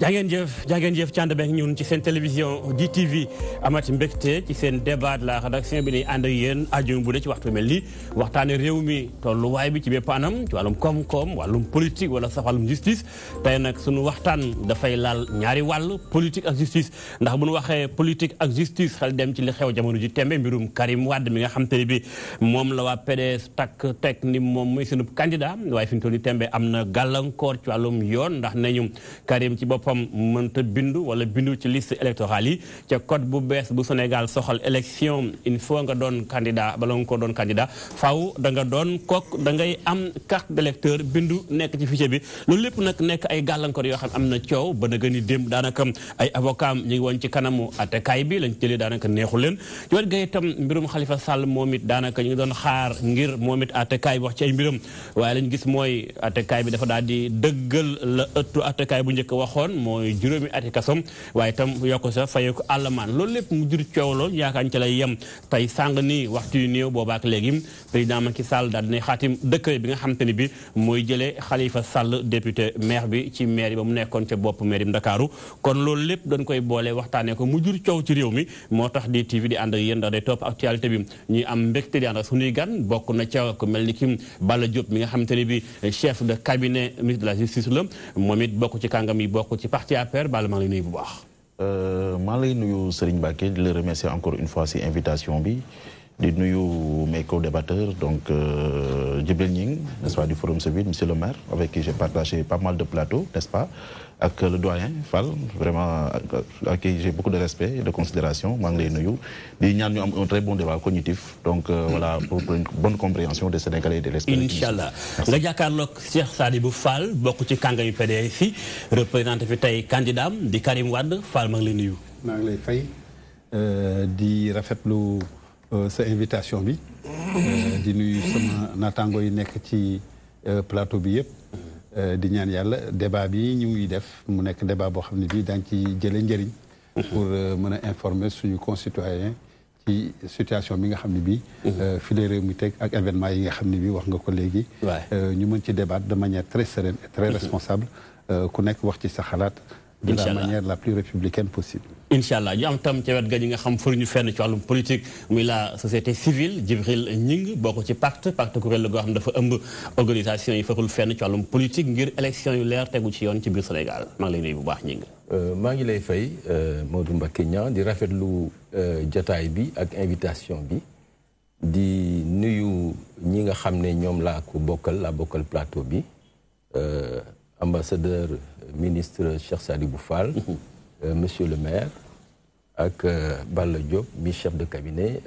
jaa ngeen jëf ci ànd beeg ñun ci seen télévision DTV amati mbégte ci seen débat de la rédaction bi ni ànd ak yéen àjjuma bu ne ci waxtu mel nii waxtaane réew mi tolluwaay bi ci bépp anam ci wàllum koom-koom wàllum politique wala sax wàllum justice tey nag sunu waxtaan dafay laal ñaari wàll politique ak justice ndax bu ñu waxee politique ak justice xel dem ci li xew jamono ji tembe mbirum Karim Wade mi nga xam te ne bi moom la waa PDS takk teg ni moom mooy sunu candidat waaye fi ñu toll nii tembe am na gàllankoor ci wàllum yoon ndax nañu Karim ci boppam mënta bindu wala bindu ci liste électorale yi ca code bu bees bu Sénégal soxal élection il faut nga doon candidat bala nga ko doon candidat faaw da nga doon kook da ngay am carte d'électeur bindu nekk ci fichier bi loolu lépp nag nekk ay gàllankoor yoo xam am na coow ba na gën a démb daanaka ay avocat ñu ngi woon ci kanamu attekaay bi lañ jëlee daanaka neexu leen ci wet ga itam mbirum Khalifa Sall moom it daanaka ñu ngi doon xaar ngir moom it attekaay bi wax ci ay mbiram waaye lañ gis mooy attekaay bi dafa daal di dëggal la ëttu attekaay bu njëkk waxoon mooy juróomi ati kasom waaye itam yokk sa fayee ko àllamaan loolu lépp mu jur coow lool yaakaar ñu ci lay yem tey sàng nii waxtu yu néew boobaak léegi président Macky Sall daal dinay xaatim décret bi nga xam te ni bi mooy jëlee Khalifa Sall député maire bi ci maire yi ba mu nekkoon ca bopp maire yi Ndakaaru kon loolu lépp dañ koy boole waxtaanee ko mu jur coow ci réew mi moo tax di TV di ànd ak yéen ndax day topp actualité bi ñuy am mbégte di ànd ak suñuy gan bokk na ca ku mel ni ki Balla Diop mi nga xam te ni bi chef de cabinet ministre de la justice la moom it bokk ci kàngam yi bokk ci parti APR Balla maa ngi lay nuyu bu baax. maa ngi lay nuyu Serigne Mbacké di le remercier encore une fois ci invitation bi di nuyu mes co-débatteurs donc Djibril Gning n'est-ce pas du Forum Civil monsieur le maire avec qui j'ai partagé pas mal de plateaux n'est-ce pas ak le doyen Fall vraiment ak qui j'ai beaucoup de respect et de considération maa ngi lay nuyu di ñaan ñu am un très bon débat cognitif donc voilà pour une bonne compréhension des Sénégalais et des Sénégalais. Inch'Allah nga jàkkaarloog Cheikh Sadibou Fall bokk ci kàngami PDS fi représenté fi tey candidat di Karim Wade Fall maa ngi lay nuyu. maa ngi lay fay di rafetlu sa invitation bi di nuyu sama naataango yi nekk ci plateau bi yëpp di ñaan yàlla débat bi ñu ngi def mu nekk débat boo xam ne bii daañu ci jëlee njëriñ pour mën a informer suñu concitoyens ci situation bi nga xam ne bii fi la réew mi teg ak événement yi nga xam ne bii wax nga ko léegi ñu mën ci débattre de manière très sereine et très responsable ku nekk wax ci sa xalaat de la manière la plus républicaine possible. Inch'Allah ñu am tam ca wet ga ñi nga xam fëruñu fenn ci wàllum politique muy la société civile Djibril Gning bokk ci pacte kuréel la goo xam ne dafa ëmb organisation yi fërul fenn ci wàllum politique ngir élection yu leer tegu ci yoon ci biir Sénégal maa ngi lay nuyu bu baax Gning. maa ngi lay fay Modou Mbacké Niang di rafetlu jotaay bi ak invitation bi di nuyu ñi nga xam ne ñoom laa bokkal plateau bi ambassadeur ministre Cheikh Sadibou Fall monsieur le maire ak Balla Diop mi chef de cabinet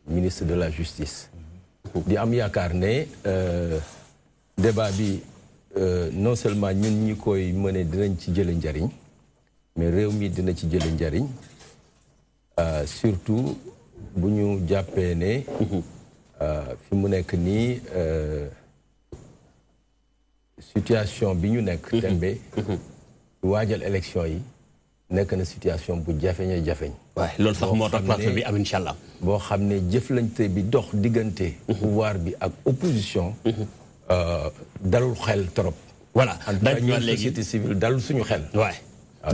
ministre de la justice di am yaakaar ne débat bi non seulement ñun ñi koy mëne dinañ ci jële njariñ mais réew mi dina ci jële njariñ surtout bu ñu jàppee ne fi mu nekk nii situation bi ñu nekk tembe waajal élection yi nekk na situation bu jafeñ waaw loolu sax moo tax plateau bi am incha allah boo xam ne jëflante bi dox diggante pouvoir bi ak opposition dalul xel trop voilà dañ ñoo léegi société civile dalul suñu xel waay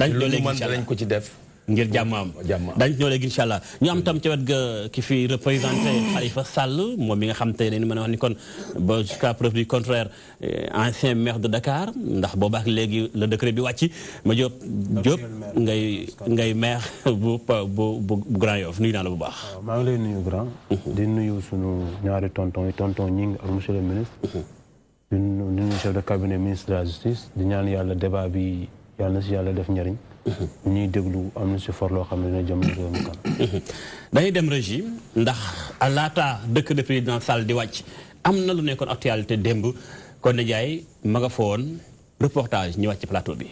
dañ ñoo léegi incha allah dañ ko ci def ngir jàmm am dañ ñoo léegi incha allah ñu am tam ca wet ga ki fi représenté Khalifa Sall moom mi nga xam te ne ni mën a wax ni kon ba jusqu'à preuve du contraire ancien maire de Dakar ndax boobaak léegi le décret bi wàcc ma Diop ngay maire bu Grand Yoff nuyu naa la bu baax. waaw maa ngi lay nuyu grand. di nuyu sunu ñaari tonton Gning ak monsieur le ministre. di nuyu chef de cabinet ministre de la justice di ñaan yàlla débat bi yàlla na si yàlla def njëriñ. ñuy déglu am na si for loo xam ne dina jëm réew mi kanam. dañuy dem régime ndax laata dëkk de président Sall di wàcc am na lu nekkoon actualité démb kon Ndiaye ma nga fa woon reportage ñu wàcc plateau bi.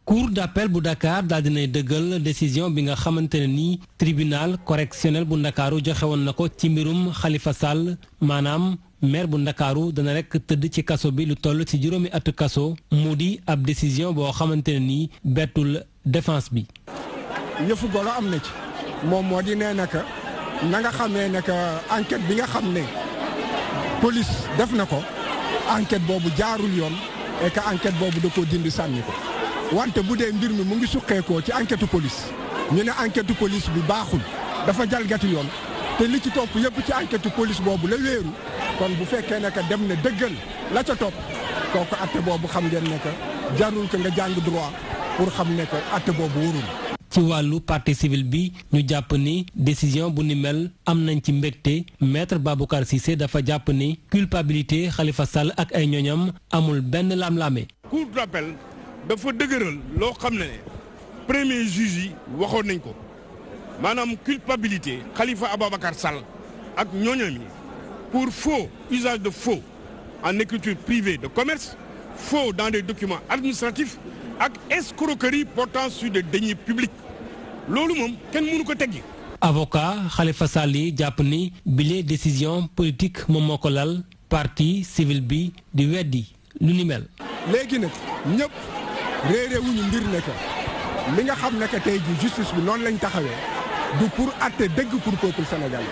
cour d'appel bu Dakar daal dinay dëggal décision bi nga xamante ne nii tribunal correctionnel bu Ndakaaru joxe woon na ko ci mbirum Khalifa Sall maanaam maire bu Ndakaaru dana rek tëdd ci kaso bi lu toll ci juróomi atu kaso mu di ab décision boo xamante ne nii bettul défense bi. yëfu golo am na ci moom moo di nee naka na nga xamee ne que enquête bi nga xam ne police def na ko enquête boobu jaarul yoon et que enquête boobu da koo dindi sànni ko wante bu dee mbir mi mu ngi suqeekoo ci enquête police ñu ne enquête police bi baaxul dafa jalgati yoon te li ci topp yëpp ci enquête police boobu la wéeru kon bu fekkee ne que dem na dëggal la ca topp kooku atte boobu xam ngeen ne que jarul que nga jàng droit pour xam ne que atte boobu wóorul. ci wàllu partie civile bi ñu jàpp ni décision bu ni mel am nañ ci mbégte maître Baboucar Cissé dafa jàpp ni culpabilité Khalifa Sall ak ay ñoñam amul benn lam-lame. cour d'appel dafa dëgëral loo xam ne premier juge yi waxoon nañ ko maanaam culpabilité Khalifa Ababacar Sall ak ñoñam yi pour faux usage de faux en écriture privée de commerce faux dans des documents administratifs ak escroquerie portant sur des deniers publics loolu moom kenn mënu ko teggi. avocat Khalifa Sall yi jàpp ni bile décision politique moom moo ko lal partie civile bi di weddi lu ni mel. léegi nag ñëpp réeré wuñu mbir ne que li nga xam ne que tey jii justice bi noonu lañ taxawee du pour atte dëgg pour peuple sénégalais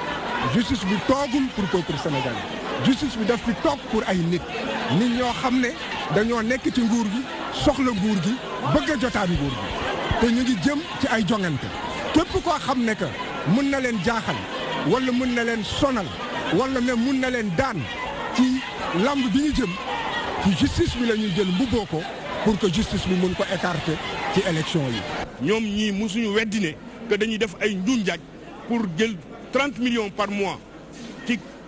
justice bi toogul pour peuple sénégalais justice bi daf fi toog pour ay nit ñoo xam ne dañoo nekk ci nguur gi soxla nguur gi bëgg a jotaan nguur gi te ñu ngi jëm ci ay jongante képp koo xam ne que mën na leen jaaxal wala mën na leen sonal wala même mën na leen daan ci lamb bi ñu jëm ci justice bi la ñuy jël mbubboo ko pour que justice bi mën ko écarter ci élection yi. ñoom ñii musuñu weddi ne que dañuy def ay njuuñ njaaj pour jël 30 millions par mois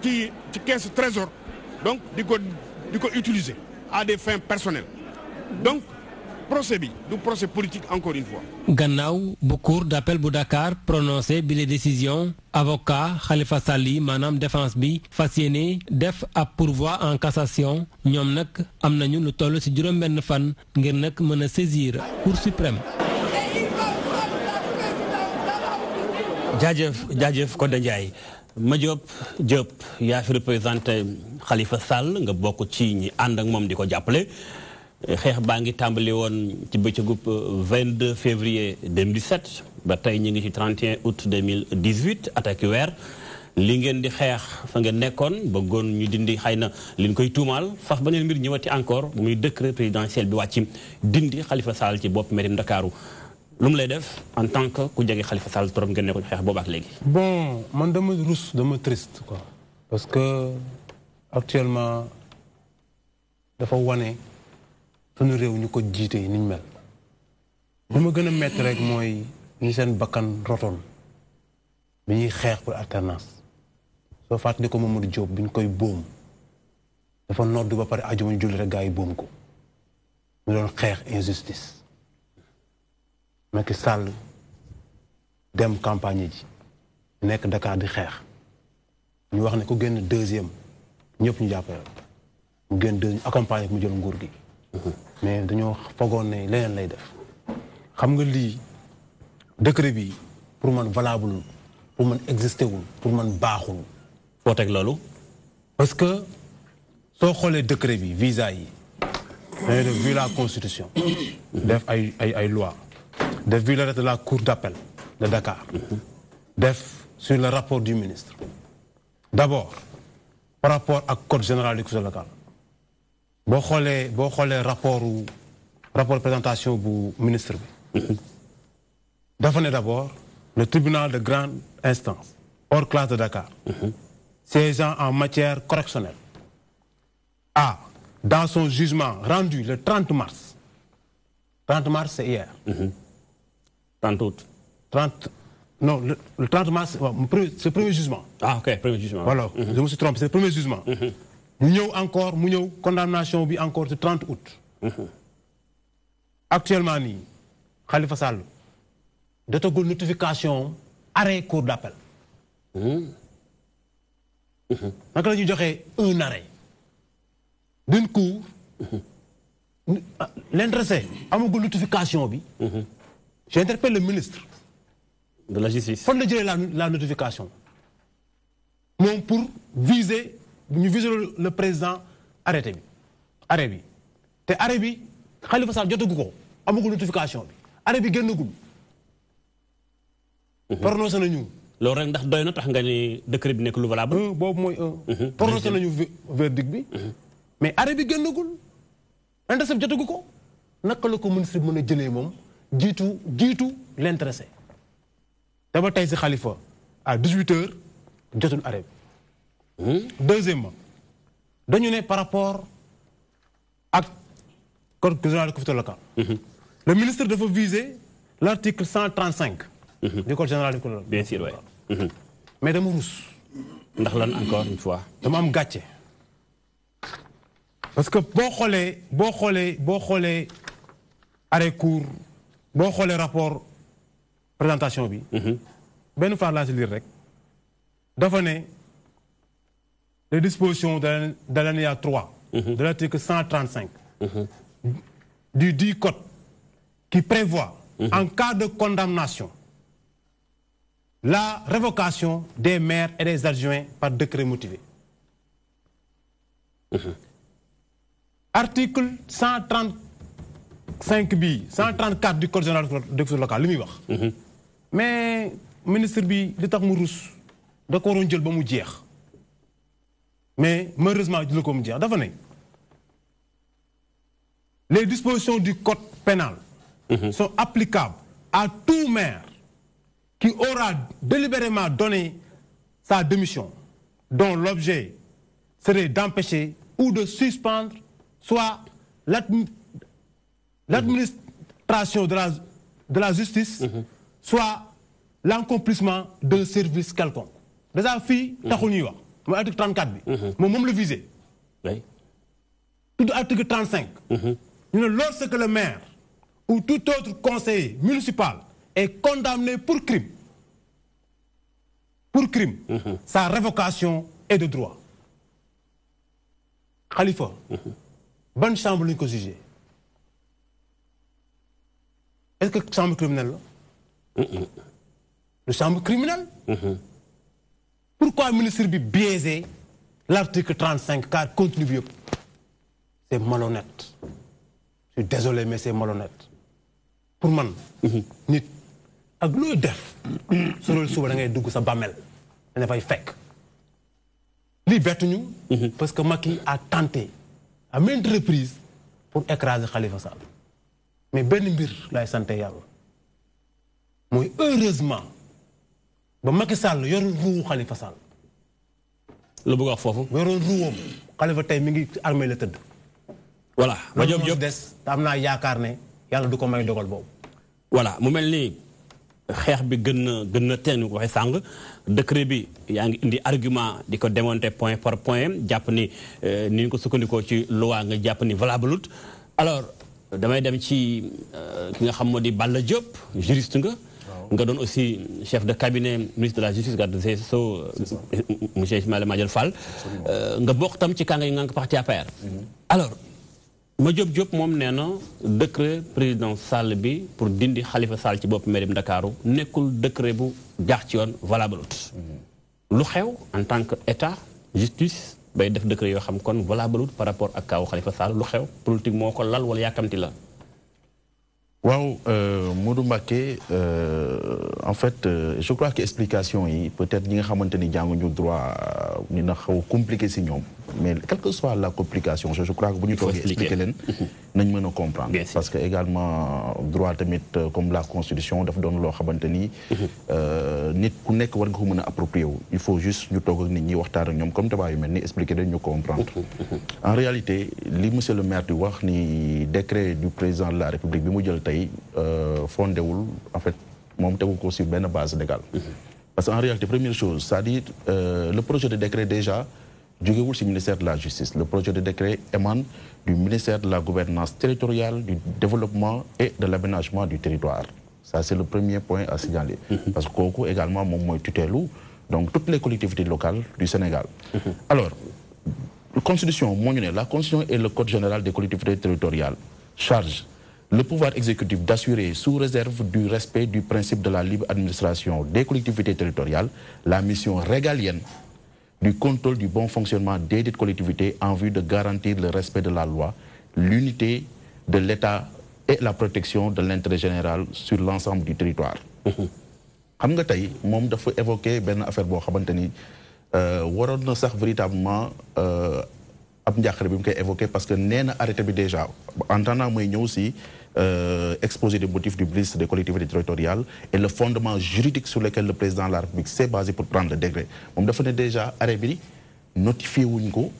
ci caisse trésor donc di ko utiliser à des fins personnelles donc procès bi du procès politique encore une fois. gannaaw bu cour d'appel bu Dakar prononcé bi les décisions avocat Khalifa Sall yi maanaam défense bi fas yéene def ab pourvoi en cassation ñoom nag am nañu lu toll ci juróom-benn fan ngir nag mën a saisir cour suprême. jaajëf Codé Ndiaye Madiop Diop yaa fi représenté Khalifa Sall nga bokk ci ñi ànd ak moom di ko jàppale xeex baa ngi tàmbali woon ci bëccëgub 22 février 2017 ba tey ñu ngi ci 31 août 2018 attaque weer li ngeen di xeex fa ngeen nekkoon bëggoon ñu dindi xëy na li ñu koy tuumaal faf ba neen mbir ñëwati encore bu muy décret présidentiel bi wàcc dindi Khalifa Sall ci bopp mairie Ndakaaru lu mu lay def en tant que ku jege Khalifa Sall trop ngeen nekkoon xeex boobu ak léegi. bon man dama rus dama triste quoi parce que actuellement dafa wane suñu réew ñu ko jiite ni ñu mel. li ma gën a métti rek mooy ñu seen bakkan rotoon bi ñuy xeex pour alternance soo fàttali ko Mamadou Diop bi ñu koy boom dafa nodd ba pare ajuma ñu julli rek gaa yi boom ko ñu doon xeex injustice. Macky Sall dem campagne ji nekk Dakar di xeex ñu wax ne ku génn deuxième ñëpp ñu jàppale mu génn deuxième accompagné mu jël nguur gi mais dañoo fogoon ne leneen lay def xam nga lii décret bi pour man valable pour man existé wul pour man baaxul. foo teg loolu. parce que soo xoolee décret bi visa yi dañuy def vu la constitution def ay loi def vu l'arrêt de la cour d'appel de Dakar def sur le rapport du ministre d'abord par rapport ak code général du collectivité locale boo xoolee rapport présentation bu ministre bi dafa ne d'abord le tribunal de grande instance hors classe de Dakar siégeant en matière correctionnelle a dans son jugement rendu le 30 mars c'est hier 30 août. Non, le 30 mars, c'est le premier jugement. Ah, ok, premier jugement. Voilà, je me suis trompé, c'est le premier jugement. Nous encore, condamnation encore le 30 août. Actuellement, Khalifa Sall, de une notification, arrêt cour d'appel. Donc, nous avons un arrêt d'une cour. L'intéressé, a une notification. J'interpelle le ministre de la justice. Il faut le dire la notification. Mon pour viser le président arrêté. Arrêté. Et arrêté, Khalifa Sall jotagu ko amagul notification bi. Arrêté bi génnagul. Prononcé nañu. loolu rek ndax doy na tax nga ni décret bi nekk lu valable. boobu mooy prononcé nañu verdict bi. mais arrêté bi génnagul. Intercept jotagu ko. naka la ko ministre bi mën a jëlee moom jiitu l'intéressé te ba tey si Khalifa à 18h jotul arrêt bi. Deuxièmement dañu ne par rapport ak code général des collectivités locales. Le ministre dafa viser l'article 135 du code général des collectivités locales. Bien sûr, oui. Mais dama rus. ndax lan encore une fois. dama am gàcce. Parce que boo xoolee arrêt court boo xoolee rapport présentation bi. benn fois laa si lire rek. dafa ne les dispositions de l'alinéa 3 de l'article 135 du dit code qui prévoit en cas de condamnation la révocation des maires et des adjoints par décret motivé. Article 135 bi 134 du code général des collectivités locales li muy wax. Mais ministre bi li tax mu rus da ko waroon jël ba mu jeex mais malheureusement jël ko mu jeex dafa ne les dispositions du code pénal sont applicables à tout maire qui aura délibérément donné sa démission dont l'objet serait d'empêcher ou de suspendre soit l'administration de la justice, soit l'accomplissement d'un service quelconque. Déjà, fille, taxul ñuy wax mooy article 34 bi. moom le visé. Tout article 35. ñu ne lorsque le maire ou tout autre conseiller municipal est condamné pour crime, sa révocation est de droit. Khalifa, bonne chambre lañ ko jugé. Est-ce que chambre criminelle la? Le chambre criminelle. Pourquoi le ministre bi biaisé l'article 35 car contenu bi yëpp? C'est malhonnête. Je suis désolé mais c'est malhonnête. Pour man nit ak looy def su loolu suba da ngay dugg sa bàmmeel da fay fekk. Lii bettuñu parce que Macky a tenté à maintes reprises pour écraser Khalifa Sall. Mais benn mbir lay sant yàlla mooy heureusement ba Macky Sall yorul ruuwu Khalifa Sall. lu bëgg wax foofu. yorul ruuwam Khalifa tey mi ngi armée la tëdd. voilà ma Diop des te am naa yaakaar ne yàlla du ko may dogal boobu. voilà mu mel ni xeex bi gën na teel ñu ko waxee sàng décret bi yaa ngi indi argument di ko démonter point par point jàpp ni ni ñu ko sukkandikoo ci loi nga jàpp ni valable. Alors damay dem ci ki nga xam moo di Balla Diop juriste nga doon aussi chef de cabinet ministre de la justice garde des Sceaux monsieur Ismaïla Madior Fall nga bokk tam ci kànga yi nga parti APR. Alors ma Diop moom nee na décret président Sall bi pour dindi Khalifa Sall ci bopp mairie Ndakaaru nekkul décret bu jaax ci yoon valable. lu xew en tant que état justice bay def décret yoo xam kon valable par rapport ak kaawu Khalifa Sall lu xew politique moo ko lal wala yàkkamti la. waaw Modou Mbacké en fait je crois que explication yi peut-être ñi nga xamante ni jànguñu droit dina xaw compliqué si ñoom mais quelle que soit la complication je crois que bu ñu toogee expliquer leen nañ mën a comprendre parce que également droit tamit comme la constitution dafa doon loo xamante ni nit ku nekk war nga ko mën a approprier wu il faut juste ñu toog ak nit ñi waxtaan ak ñoom comme tabac yu mel ni expliquer leen ñu comprendre en réalité li monsieur le maire di wax ni décret du président de la République bi mu jël tey fondé wul en fait moom tegu ko sur benn base légale parce que en réalité première chose c'est-à-dire le projet de décret déjà jógewul ci ministère de la justice le projet de décret émane du ministère de la gouvernance territoriale du développement et de l'aménagement du territoire ça c'est le premier point à signaler parce que kooku également moom mooy tuteelu donc toutes les collectivités locales du Sénégal alors constitution moo ñu ne la constitution et le code général des collectivités territoriales charge le pouvoir exécutif d'assurer sous réserve du respect du principe de la libre administration des collectivités territoriales la mission régalienne du contrôle du bon fonctionnement des dites collectivités en vue de garantir le respect de la loi, l'unité de l'État et la protection de l'intérêt général sur l'ensemble du territoire. xam nga tey moom dafa évoquer benn affaire boo xamante ni waroon na sax véritablement ab njàqare bi mu koy évoqué parce que nee na arrêté bi déjà en attendant mooy ñëw si exposé des motifs du ministre des collectivités territoriales et le fondement juridique sur lequel le président de la République s'est basé pour prendre le décret moom dafa ne déjà arrêt bi notifié wuñ ko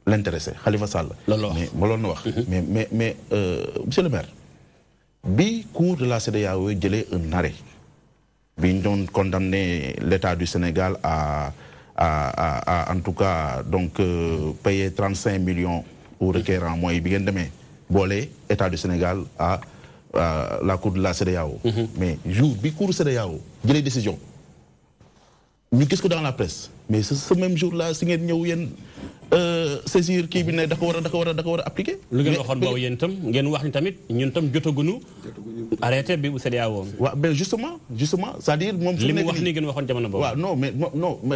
l'intéressé Khalifa Sall. mais ma loolu na wax. mais monsieur le maire bi cour de la CEDEAO jëlee un arrêt bi ñu doon condamné l'État du Sénégal à en tout cas donc payer 35 millions au requérant mooy bi ngeen demee boole État du Sénégal à la cour de la CEDEAO. mais jour bi cour CEDEAO jëlee décision ñu gis ko dans la presse mais ce même jour là si ngeen ñëw yéen saisir kii bi ne da ko war a appliquer. lu ngeen waxoon boobu yéen itam ngeen wax ni tamit ñun tam jotaguñu arrêté bi bu CEDEAO. waaw mais justement c'est-à-dire moom. li mu wax ni ngeen waxoon jamono boobu. waaw non mais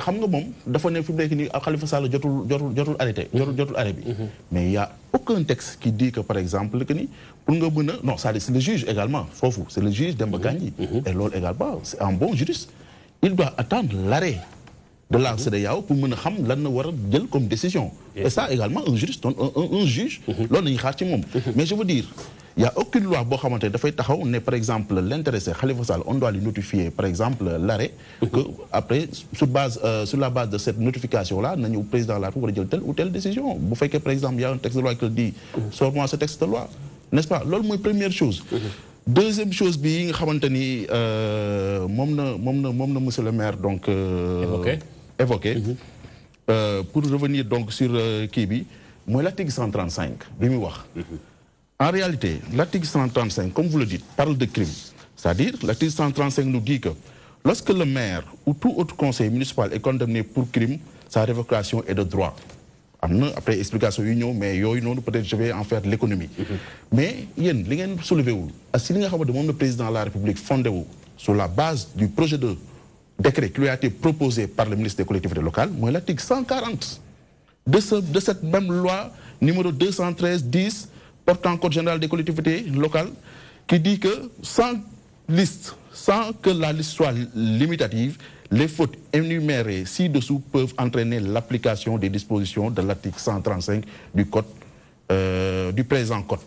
xam nga moom dafa ne fi mu nekk nii Khalifa Sall jotul arrêté. jotul arrêt bi. mais il y a aucun texte qui dit que par exemple que ni pour nga mën a non c'est-à-dire c'est le juge également foofu c'est le juge Demba Kandji. et loolu également c'est un bon juriste. il doit attendre l'arrêt de la CEDEAO pour mën a xam lan na war a jël comme décision. et ça également un juriste un juge. loolu nañu xaar ci moom. mais je veux dire il y a aucune loi boo xamante ne dafay taxaw ne par exemple l'intéressé Khalifa Sall on doit lui notifier par exemple l'arrêt que après sur la base de cette notification là nañu président la war a jël telle ou telle décision bu fekkee par exemple il y a un texte de loi qui dit sors-moi ce texte de loi n'est-ce pas loolu mooy première chose. deuxième chose bi nga xamante ni moom na monsieur le maire donc. évoqué pour revenir donc sur kii bi mooy l'article 135 bi muy wax. en réalité l'article 135 comme vous le dites parle de crime c'est-à-dire l'article 135 nous dit que lorsque le maire ou tout autre conseil municipal est condamné pour crime sa révocation est de droit. am na après explication yu ñëw mais yooyu noonu peut-être je vais en faire l'économie. mais yéen li ngeen soulevé wul si li nga xamante moom le président de la République fondé wu sur la base du projet de décret qui lui a été proposé par le ministre des collectivités locales mooy l'article 140 de cette même loi numéro 213-10 portant code général des collectivités locales qui dit que sans que la liste soit limitative, les fautes énumérées ci-dessous peuvent entraîner l'application des dispositions de l'article 135 du code du présent code.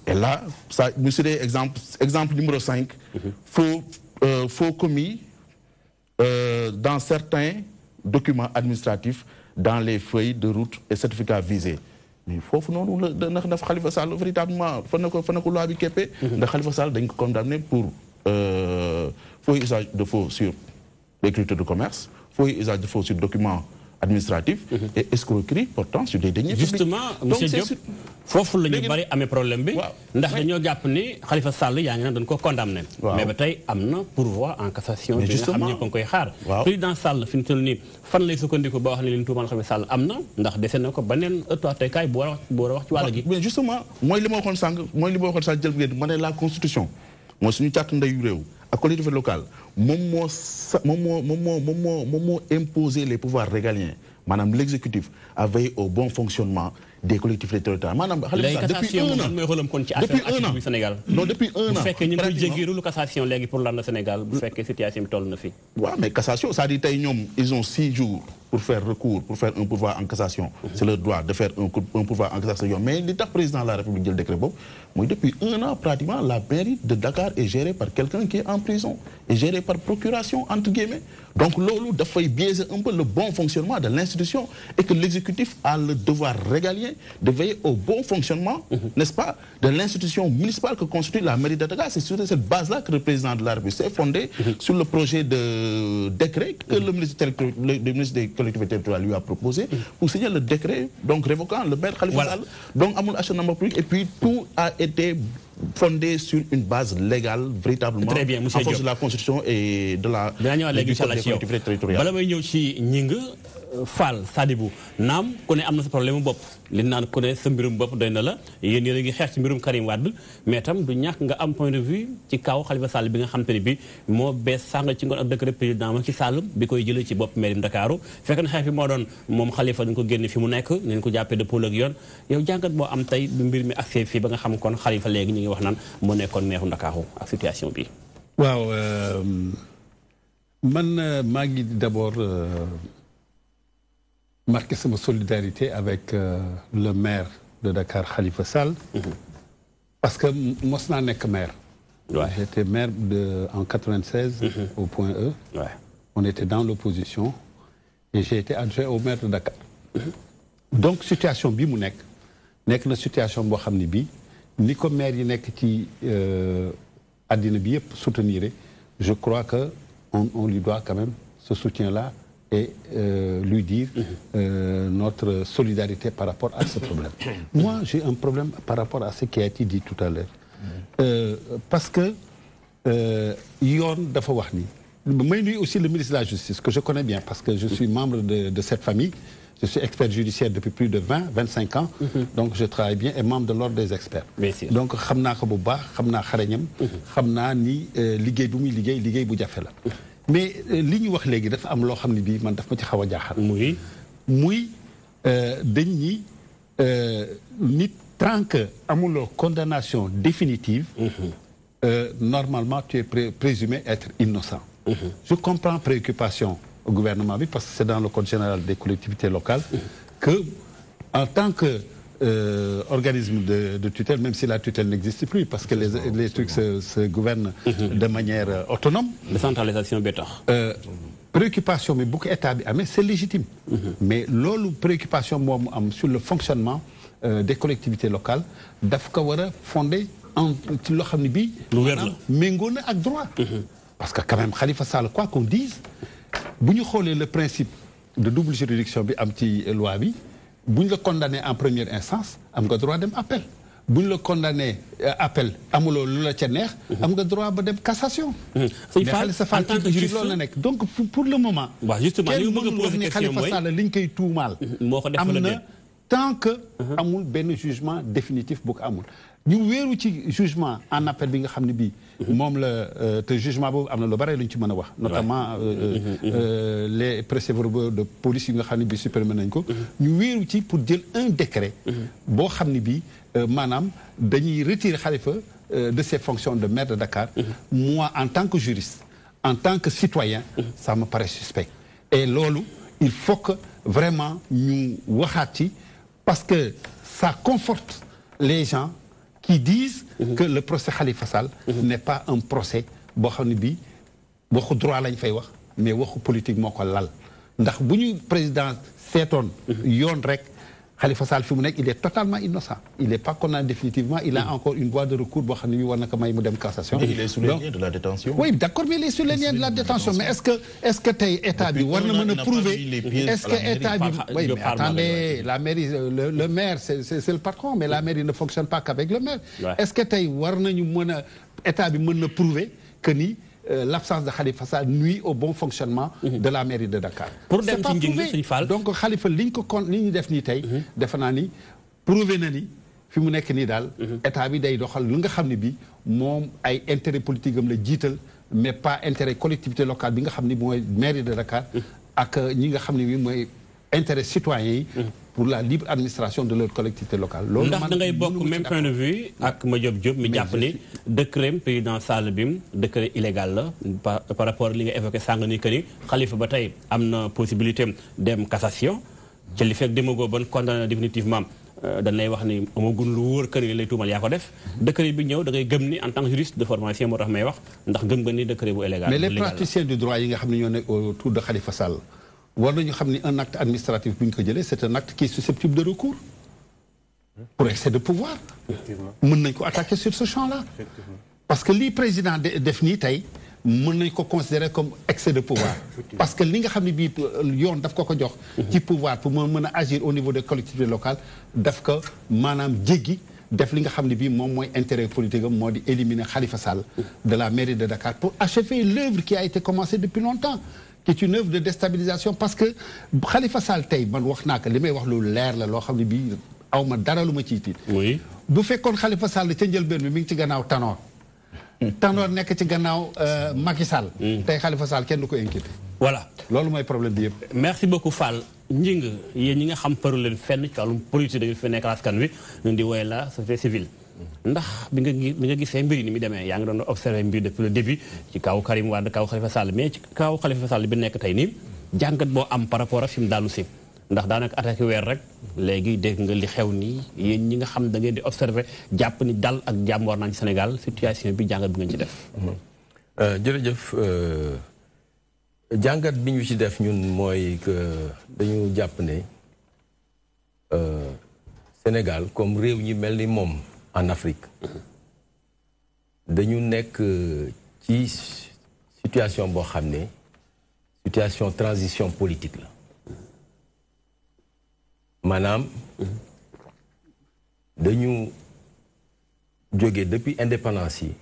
Et là, ça, monsieur, exemple numéro 5, faux commis dans certains documents administratifs dans les feuilles de route et certificats visés. mais foofu noonu la ndax Khalifa Sall véritablement fa na ko loi bi keppee ndax Khalifa Sall dañ ko condamné pour faux usage de faux sur l'écriture de commerce, faux usage de faux sur documents administratifs et escroquerie portant sur des deniers publics. Justement, monsieur Diop foofu la ñu bari amee problème bi ndax dañoo jàpp ni Khalifa Sall yaa ngi naan dañ ko condamné mais ba tey am na pourvoi en cassation bi nga xam ne ko koy xaar président Sall fi ñu toll nii fan lay sukkandiku ba wax ne leen tuumal Khalifa Sall am na ndax dese na ko beneen ëttu àttekaay bu war a wax ci wàll gi. mais justement mooy li ma waxoon sànq jël ngeen ma ne la constitution mooy suñu càtt ndeyu réew ak collectivité locale moom moo imposer les pouvoirs régaliens maanaam l'exécutif a veillé au bon fonctionnement des collectivités territoriales maanaam depuis un an mooy xoolam kon ci affaire Sénégal non depuis un an bu fekkee ñu ngi koy jéggiiru lu cassation léegi pour lan la Sénégal bu fekkee situation bi toll na fi. waaw mais cassation c'est-à-dire tey ñoom ils ont 6 jours pour faire recours pour faire un pourvoi en cassation c'est leur droit de faire un pourvoi en cassation mais li tax président de la République jël décret boobu mooy depuis un an pratiquement la mairie de Dakar est gérée par quelqu'un qui est en prison et gérée par procuration entre guillemets donc loolu dafay biaiser un peu le bon fonctionnement de l'institution et que l'exécutif a le devoir régalien de veiller au bon fonctionnement n'est-ce pas de l'institution municipale que constitue la mairie de Dakar. C'est sur cette base-là que le président de la République s'est fondé sur le projet de décret que le ministre des collectivités territoriales lui a proposé pour signer le décret donc révoquant le maire Khalifa Sall donc amul acharnement public et puis tout a été fondé sur une base légale véritablement très bien, en force de la constitution et de la du code des collectivités territoriales. bala may ñëw ci ñing Fall Sadibou naam ku ne am na sa problème bopp li naan ku ne sa mbirum bopp doy na la yéen yéen a ngi xeex ci mbirum Karim Wade mais tam du ñàkk nga am point de vue ci kaw Khalifa Sall bi nga xam te ne bi moo bees sàng ci ngoon ak décret président Macky Sall bi koy jëlee ci bopp mairie Ndakaaru fekk na xeex bi moo doon moom Khalifa dañ ko génne fi mu nekk nañ ko jàppee de pôle ak yoon yow jàngat boo am tey bi mbir mi accès fii ba nga xam kon Khalifa léegi ñu ngi wax naan moo nekkoon meeru Ndakaaru ak situation bi. waaw man maa ngi d'abord marqué ma solidarité avec le maire de Dakar, Khalifa Sall, parce que moi, je suis maire. Ouais. J'étais maire en 96 au Point E. Ouais. On était dans l'opposition et j'ai été adjoint au maire de Dakar. Donc, situation bi mu nek na situation boo xam ne bii ni ko maire yi nekk ci àddina bi yëpp soutenir, je crois que on lui doit quand même ce soutien-là et lui dire notre solidarité par rapport à ce problème. Moi, j'ai un problème par rapport à ce qui a été dit tout à l'heure. Parce que yoon dafa wax ni may nuyu aussi le ministre de la Justice que je connais bien parce que je suis membre de cette famille. Je suis expert judiciaire depuis plus de 25 ans. Donc je travaille bien et membre de l'ordre des experts. Donc xam naa ko bu baax xam naa xarañam. xam naa ni liggéey bu muy liggéey bu jafe la. Mais li ñu wax léegi dafa am loo xam ne bii man daf ma ci xaw a jaaxal. muy dañ ni nit tant que amuloo condamnation définitive. Normalement tu es présumé être innocent. Je comprends préoccupation au gouvernement parce que c'est dans le code général des collectivités locales que en tant que organisme de tutelle, même si la tutelle n'existe plus parce que les trucs se gouvernent de manière autonome. Décentralisation bêta. Préoccupation mais beaucoup état mais c'est légitime. Mais l'autre préoccupation moi sur le fonctionnement des collectivités locales daf ko war a fondé en ci loo xam ne bii. méngoo na ak droit. Parce que quand même Khalifa Sall quoi qu'on dise bu ñu xoolee le principe de double juridiction bi am ci loi bi bu ñu la condamné en première instance am nga droit dem appel bu ñu la condamné appel amuloo lu la ca neex am nga droit ba dem cassation. mais Khalifa Sall en tant que juriste loolu la nekk donc pour le moment. waaw justement li nga bëgg a poser question mooy Khalifa Sall li ñu koy tuumaal. am na tant que amul benn jugement définitif bu ko amul. ñu wéeru ci jugement en appel bi nga xam ne bii. moom la te jugement boobu am na lu bare lu ñu ci mën a wax. notamment les procès-verbaux de police yi nga xam ne bii supprimé nañ ko. ñu wéeru ci pour jël un décret. boo xam ne bii maanaam dañuy retirer Khalifa de ses fonctions de maire de Dakar. Moi en tant que juriste en tant que citoyen. ça me paraît suspect. et loolu il faut que vraiment ñu waxaat ci parce que ça conforte les gens. Qui disent que le procès Khalifa Sall n'est pas un procès boo xam ne bii waxu droit lañ fay wax mais waxu politique moo ko lal ndax bu ñu président seetoon yoon rek Khalifa Sall fi mu nekk il est totalement innocent il n'est pas condamné définitivement il a encore une voie de recours boo xam ne bii war na ko may mu dem cassation. il est sous les liens de la détention. Oui d'accord mais il est sous les liens de la détention mais est-ce que tey état bi war na mën a prouver est-ce que état bi oui mais attendez la mairie le maire c'est le patron mais la mairie ne fonctionne pas qu'avec le maire. Est-ce que tey war nañu mën a état bi mën na prouver que ni l'absence de Khalifa Sall nuit au bon fonctionnement de la mairie de Dakar. Pour dem ci njëg Sëñ Fall donc Khalifa li ñu def nii tey defe naa ni prouvé na ni fi mu nekk nii daal état bi day doxal lu nga xam ne bi moom ay intérêt politique am la jiital mais pas intérêt collectivité locale bi nga xam ne mooy mairie de Dakar ak ñi nga xam ne bi mooy intérêt citoyen yi pour la libre administration de leur collectivité locale. loolu ndax da ngay bokk même point de vue ak Madiop Diop mi jàpp ni décret président Sall bim décret illégal la par rapport li nga évoqué sàng ni que ni Khalifa ba tey am na possibilité dem cassation ci li fekk demagoo ban condamné définitivement dañ lay wax ni amagul lu wóor que ni lay tuumal yaa ko def décret bi ñëw da ngay gëm ni en tant que juriste de formation moo tax may wax ndax gëm nga ni décret bu illégal. mais les praticiens du droit yi nga xam ne ñoo nekk autour de Khalifa Sall. war nañu xam ni un acte administratif bu ñu ko jëlee c'est un acte qui est susceptible de recours pour excès de pouvoir mën nañ ko attaquer sur ce champ-là parce que lii président def nii tey mën nañ ko considérer comme excès de pouvoir parce que li nga xam ne bii yoon daf ko jox ci pouvoir pour mën a agir au niveau des collectivités locales daf ko maanaam jéggi def li nga xam ne bii moom mooy intérêt politique am moo di éliminer Khalifa Sall de la mairie de Dakar pour achever l'œuvre qui a été commencée depuis longtemps qui est une œuvre de déstabilisation parce que Khalifa Sall tey man wax naa ko li may wax lu leer la loo xam ne bii aw ma dara lu ma ciy tiit. oui bu fekkoon Khalifa Sall ca njëlbeen bi mi ngi ci gannaaw Tanor. Tanor nekk ci gannaaw Macky Sall. tey Khalifa Sall kenn du ko inquiété. voilà loolu mooy problème bi yëpp. merci beaucoup Fall Njing yéen ñi nga xam paru leen fenn ci wàllum politique dañu fi nekk askan wi ñu di woy la société civile. ndax bi nga gisee mbir yi ni mu demee yaa ngi doon observé mbir depuis le début ci kaw Karim Wade kaw Khalifa Sall mais ci kaw Khalifa Sall bi nekk tey nii jàngat boo am par rapport ak fi mu daanu si ndax daanaka attaqué weer rek léegi dégg nga li xew nii yéen ñi nga xam da ngeen di observer jàpp ni dal ak jàmm war nañ ci Sénégal situation bi jàngat bi ngeen ci def. jërëjëf jàngat bi ñu ci def ñun mooy que dañu jàpp ne Sénégal comme réew ñi mel ni moom en Afrique dañu nekk ci situation boo xam ne situation transition politique la maanaam dañu jóge depuis indépendance yi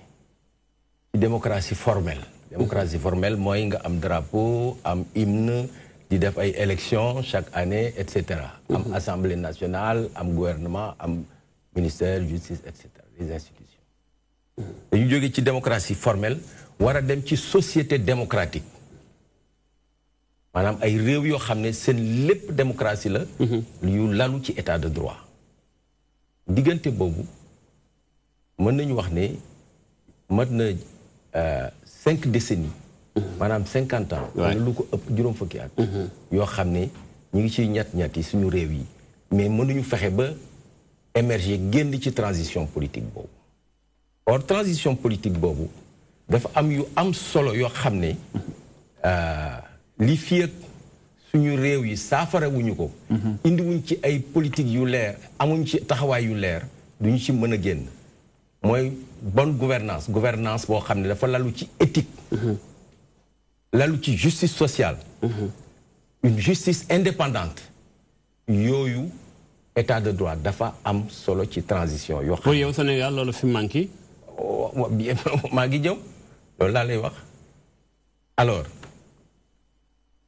ci démocratie formelle. Démocratie formelle mooy nga am drapeau am hymne di def ay élections chaque année et cetera. am assemblée nationale am gouvernement am ministère justice et cetera les institutions. dañu jóge ci démocratie formelle war a dem ci société démocratique maanaam ay réew yoo xam ne seen lépp démocratie la. yu lalu ci état de droit. diggante boobu mën nañu wax ne mat na 5 décennies. maanaam 50 ans. wala lu ko ëpp juróom fukki at. yoo xam ne ñu ngi ciy ñett yi suñu réew yi mais mënuñu fexe ba émerger génn ci transition politique boobu. or transition politique boobu dafa am yu am solo yoo xam ne li fi ak suñu réew yi saafara wuñu ko. indiwuñ ci ay politique yu leer amuñ ci taxawaay yu leer duñu ci mën a génn. mooy bonne gouvernance gouvernance boo xam ne dafa lalu ci éthique. lalu ci justice sociale. une justice indépendante. yooyu état de droit dafa am solo ci transition yoo xam pour yow Sénégal loolu fi manqué. maa ngi ñëw loolu laa lay wax alors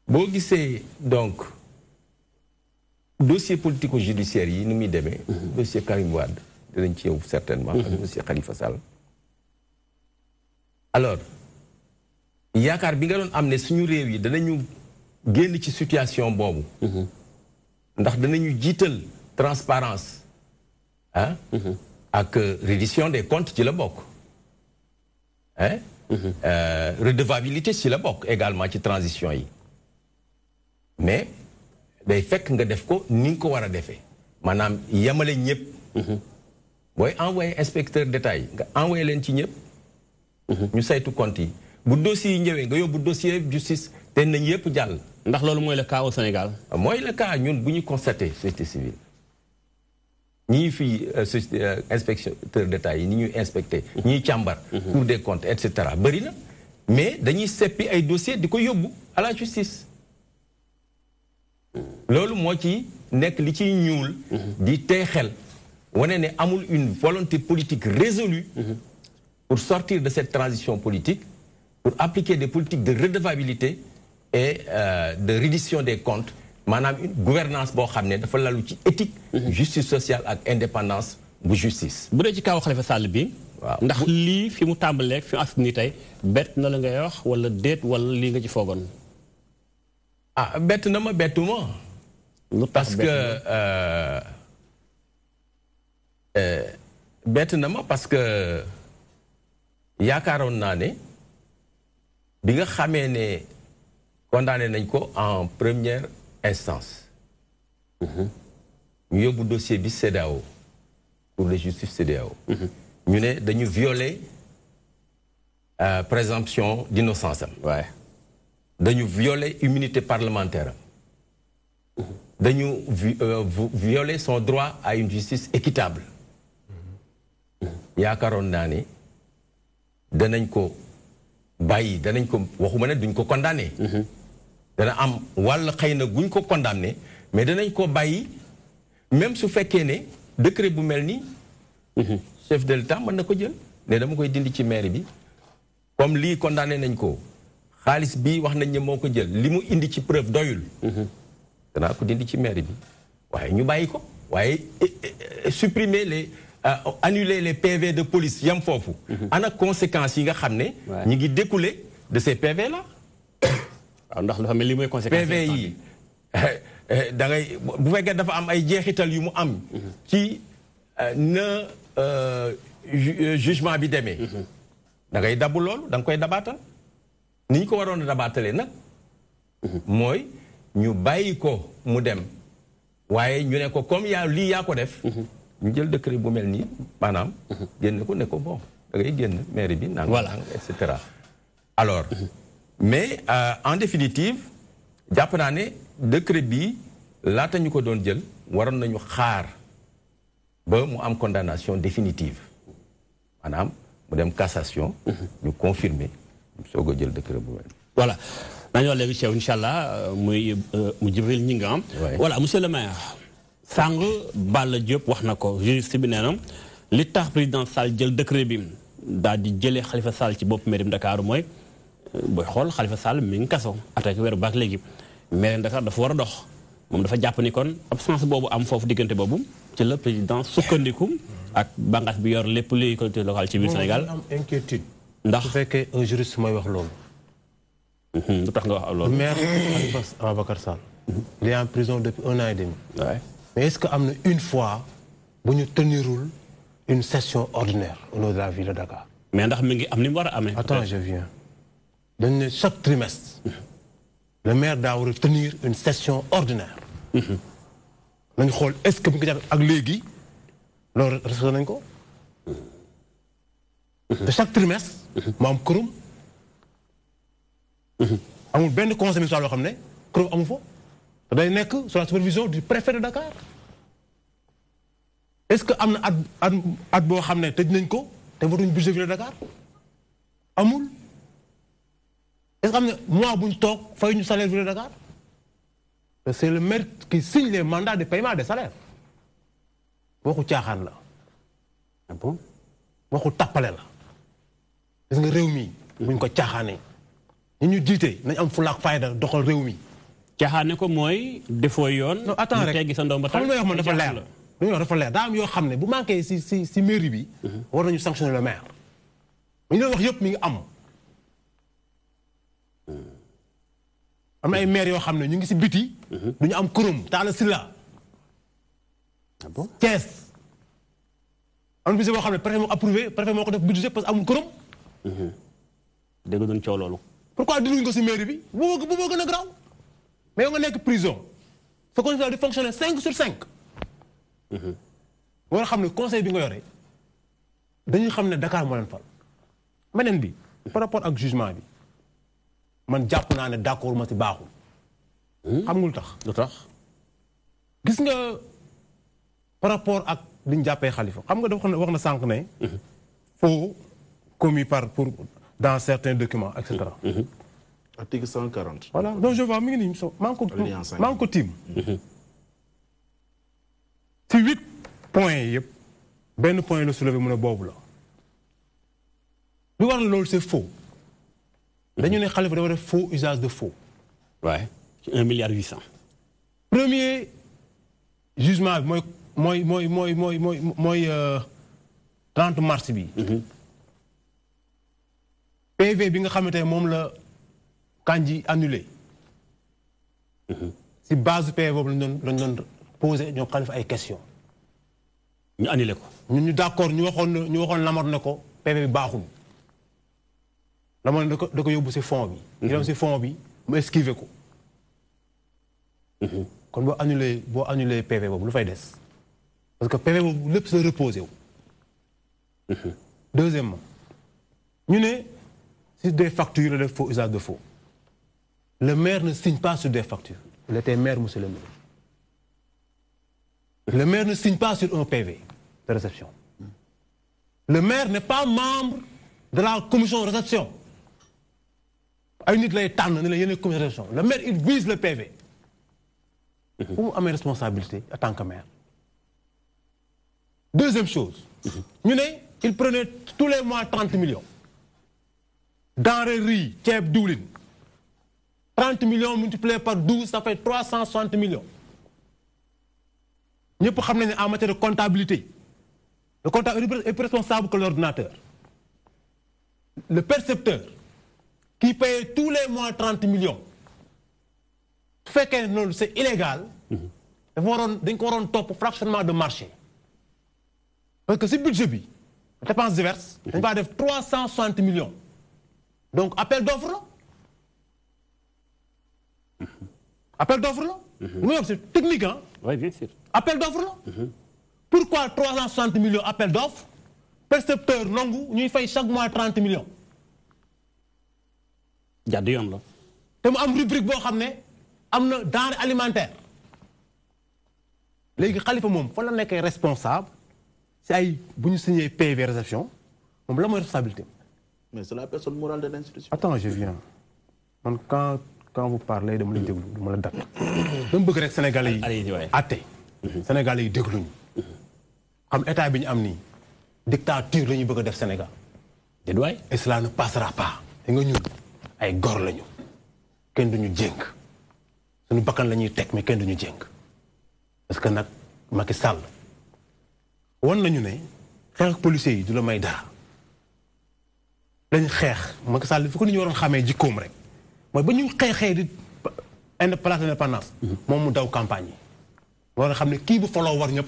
boo gisee donc dossier politico-judiciaire yi ni muy demee. dossier Karim Wade dinañ ci yow certainement. ak dossier Khalifa Sall. alors yaakaar bi nga doon am ne suñu réew yi danañu génn ci situation boobu. ndax danañu jiital transparence ah. ak reddition des comptes ci la bokk. hein. redevabilité ci la bokk également ci transition yi. mais day fekk nga def ko ni nga ko war a defee maanaam yemale ñëpp. booy envoyé inspecteur d'État yi nga envoyé leen ci ñëpp. ñu saytu compte yi bu dossier yi ñëwee nga yóbbu dossier justice te nañ yëpp jàll. ndax loolu mooy le cas au Sénégal. mooy le cas ñun bu ñu constaté société civile ñii fii inspecteur d'État yi ni ñuy inspecté. ñuy càmbar. Cour des comptes et cetera bëri na mais dañuy seppi ay dossiers di ko yóbbu à la justice. loolu moo ci nekk li ciy ñuul. di tey xel wane ne amul une volonté politique résolue. pour sortir de cette transition politique pour appliquer des politiques de redevabilité et de reddition des comptes maanaam une gouvernance boo xam ne dafa lalu ci éthique. justice sociale ak indépendance bu justice. bu dee ci kaw Khalifa Sall bi. waaw ndax lii fi mu tàmbalee fi mu as nii tey bett na la ngay wax wala déet wala lii nga ci foogoon. ah bett na ma bettuma. parce que bett na ma parce que yaakaaroon naa ne bi nga xamee ne condamné nañ ko en première instance. ñu yóbbu dossier bi CEDEAO Cour de justice CEDEAO. ñu ne dañu violer présomption d'innocence am. waaye dañu violer immunité parlementaire am. dañu violer son droit à une justice équitable. yaakaaroon naa ne danañ ko bàyyi danañ ko waxuma ne duñ ko condamné. dana am wàll xëy na guñ ko condamné mais danañ ko bàyyi même su fekkee ne décret bu mel ni. chef de l'État mën na ko jël ne dama koy dindi ci mairie bi comme lii condamné nañ ko xaalis bi wax nañ ne moo ko jël li mu indi ci preuve doyul. danaa ko dindi ci mairie bi waaye ñu bàyyi ko waaye supprimer les annuler les PV de police yam foofu. ana conséquences yi nga xam ne. ñu ngi découler de ces PV là. waaw ndax dafa mel li mooy conséquences PV yi da ngay bu fekkee dafa am ay jeexital yu mu am. ci na jugement bi demee. da ngay dabu loolu da nga koy dabaatal ni ñu ko waroon a dabaatalee nag. mooy ñu bàyyi ko mu dem waaye ñu ne ko comme lii yaa ko def. ñu jël décret bu mel nii maanaam. génn ko ne ko bon da ngay génn mairie bi. voilà et cetera. alors mais en définitive jàpp naa ne décret bi laata ñu ko doon jël waroon nañu xaar ba mu am condamnation définitive maanaam mu dem cassation. ñu confirmer soog a jël décret bu mel. voilà nañu wax léegi ci yow incha allah mu Djibril Gningue. voilà monsieur le maire. Sàng Balla Diop wax na ko juriste bi nee na li tax président Sall jël décret bi daal di jëlee Khalifa Sall ci bopp mairie Dakar mooy booy xool Khalifa Sall mi ngi kaso attaqué weeru baak léegi mairie Dakar dafa war a dox moom dafa jàpp ni kon absence boobu am foofu diggante boobu ci la président sukkandiku ak bànqaas bi yor lépp luy collectivité locale ci biir Sénégal. am inquiétude. ndax su fekkee un juriste mooy wax loolu. lu tax nga wax loolu. maire Khalifa Ababacar Sall. il est en prison depuis 1 an et demi. mais est-ce que am na une fois bu ñu tenirul une session ordinaire au niveau de la ville de Dakar. mais ndax mi ngi am ni mu war a amee. attends je viens. dañ ne chaque trimestre. le maire daa war a tenir une session ordinaire. nañu xool est-ce que bu ñu ko jàppee ak léegi loolu respecté nañ ko. te chaque trimestre. mu am quorum. amul benn conseil municipal loo xam ne quorum amu fa. te day nekk sous la supervision du préfet de Dakar. est-ce que am na at boo xam ne tëj nañ ko te votuñ budget ville de Dakar amul. est-ce que am na mois bu ñu toog fay ñu salaire ville de Dakar. c'est le maire qui signe les mandats de paiement des salaires. waxu caaxaan la. ah bon waxu tappale la. gis nga réew mi. buñ ko caaxaanee. ñi ñu jiite nañ am fulaak fayda doxal réew mi. caaxaane ko mooy defoo yoon. non attends rek teggi sa ndoom ba xam nga yoo xam ne dafa leer. lu ñuy wax dafa leer daa am yoo xam ne bu manqué si mairie bi. war nañu sanctionner le maire. ñu doon wax yëpp mi ngi am. am na ay maire yoo xam ne ñu ngi si biti. du ñu am quorum Talla Sylla. ah bon Thiès. am na budget boo xam ne préfet moo approuvé préfet moo ko def budget parce que amul quorum. dégg nga doon coow loolu. pourquoi dinduñ ko si mairie bi bu boo gën a garaaw. mais yow nga nekk prison. sa conseil di fonctionner 5 sur 5. war a xam ne conseil bi nga yore dañuy xam ne Dakar moo leen fal. beneen bi par rapport ak jugement bi man jàpp naa ne d'accord ma si baaxul. xam nga lu tax. lu tax. gis nga par rapport ak li ñu jàppee Khalifa xam nga dafa wax na sànq ne. faux commis pour dans certains documents et cetera. Article 140. voilà donc je vois mi ngi nii maa ngi ko tiim. ci 8 points yi yëpp benn point la soulevé mu ne boobu la. lu war na loolu c'est faux. dañu ne Khalifa dafa def faux usage de faux. waaye ci 1,8 milliard. premier jugement bi mooy 30 mars bi. PV bi nga xamante ne moom la Kandji annulé. si base PV boobu lañ doon posé ñoom Khalifa ay questions. ñu annulé ko. ñun ñu d'accord ñu waxoon Lamarne ne ko PV bi baaxul. Lamarne da ko yóbbu si fond bi. ñu dem si fond bi mu esquivé ko. kon boo annulé PV boobu lu fay des. parce que PV boobu lépp sa reposé wu. deuxièmement ñu ne si des factures de faux usage de faux. le maire ne signe pas sur des factures. Il était maire, monsieur le maire. Le maire ne signe pas sur un PV de réception. Le maire n'est pas membre de la commission de réception. Ay nit lay tànn ne la yéen commission de réception. Le maire, il vise le PV. Pour mu amee responsabilité en tant que maire. Deuxième chose. ñu ne il prenait tous les mois 30 millions. Denrées riz, ceeb, diwlin. 30 millions multipliés par 12, ça fait 360 millions. Nous savons en matière de comptabilité, le comptable est plus responsable que l'ordinateur. Le percepteur, qui paye tous les mois 30 millions, fait que c'est illégal, il faut un top fractionnement de marché. Parce que si le budget, les dépenses diverses, on va faire 360 millions. Donc, appel d'offres là. Appel d'offres là. C'est technique, hein? Oui, bien sûr. Appel d'offres là. Pourquoi 360 millions appel d'offres, percepteur nangu ñuy fay chaque mois 30 millions. jàdd yoon la. te mu am rubrique boo xam ne am na denrée alimentaire. léegi Khalifa moom fa la nekkee responsable si ay bu ñu signé PV réception moom la mooy responsabilité. Mais c'est la personne morale de l'institution. Attends, je viens. Man, quand vous parlez de mon déglu, de mon date. Je veux que Sénégalais yi atte. Sénégalais yi déglu ñu. Xam état bi ñu am nii dictature la ñu bëgg a def Sénégal. déedwaay. Et cela ne passera pas. te nga ñun ay gor lañu. kenn duñu jéng. suñu bakkan la ñuy teg mais kenn duñu jéng. parce que nag Macky Sall won nañu ne xeex ak policiers yi du la may dara. dañ xeex Macky Sall fi ko nit ñi waroon xamee jikkoom rek mooy ba ñu xeexee di place de l'indépendance moom mu daw campagne yi war a xam ne kii bu faloo war ñëpp.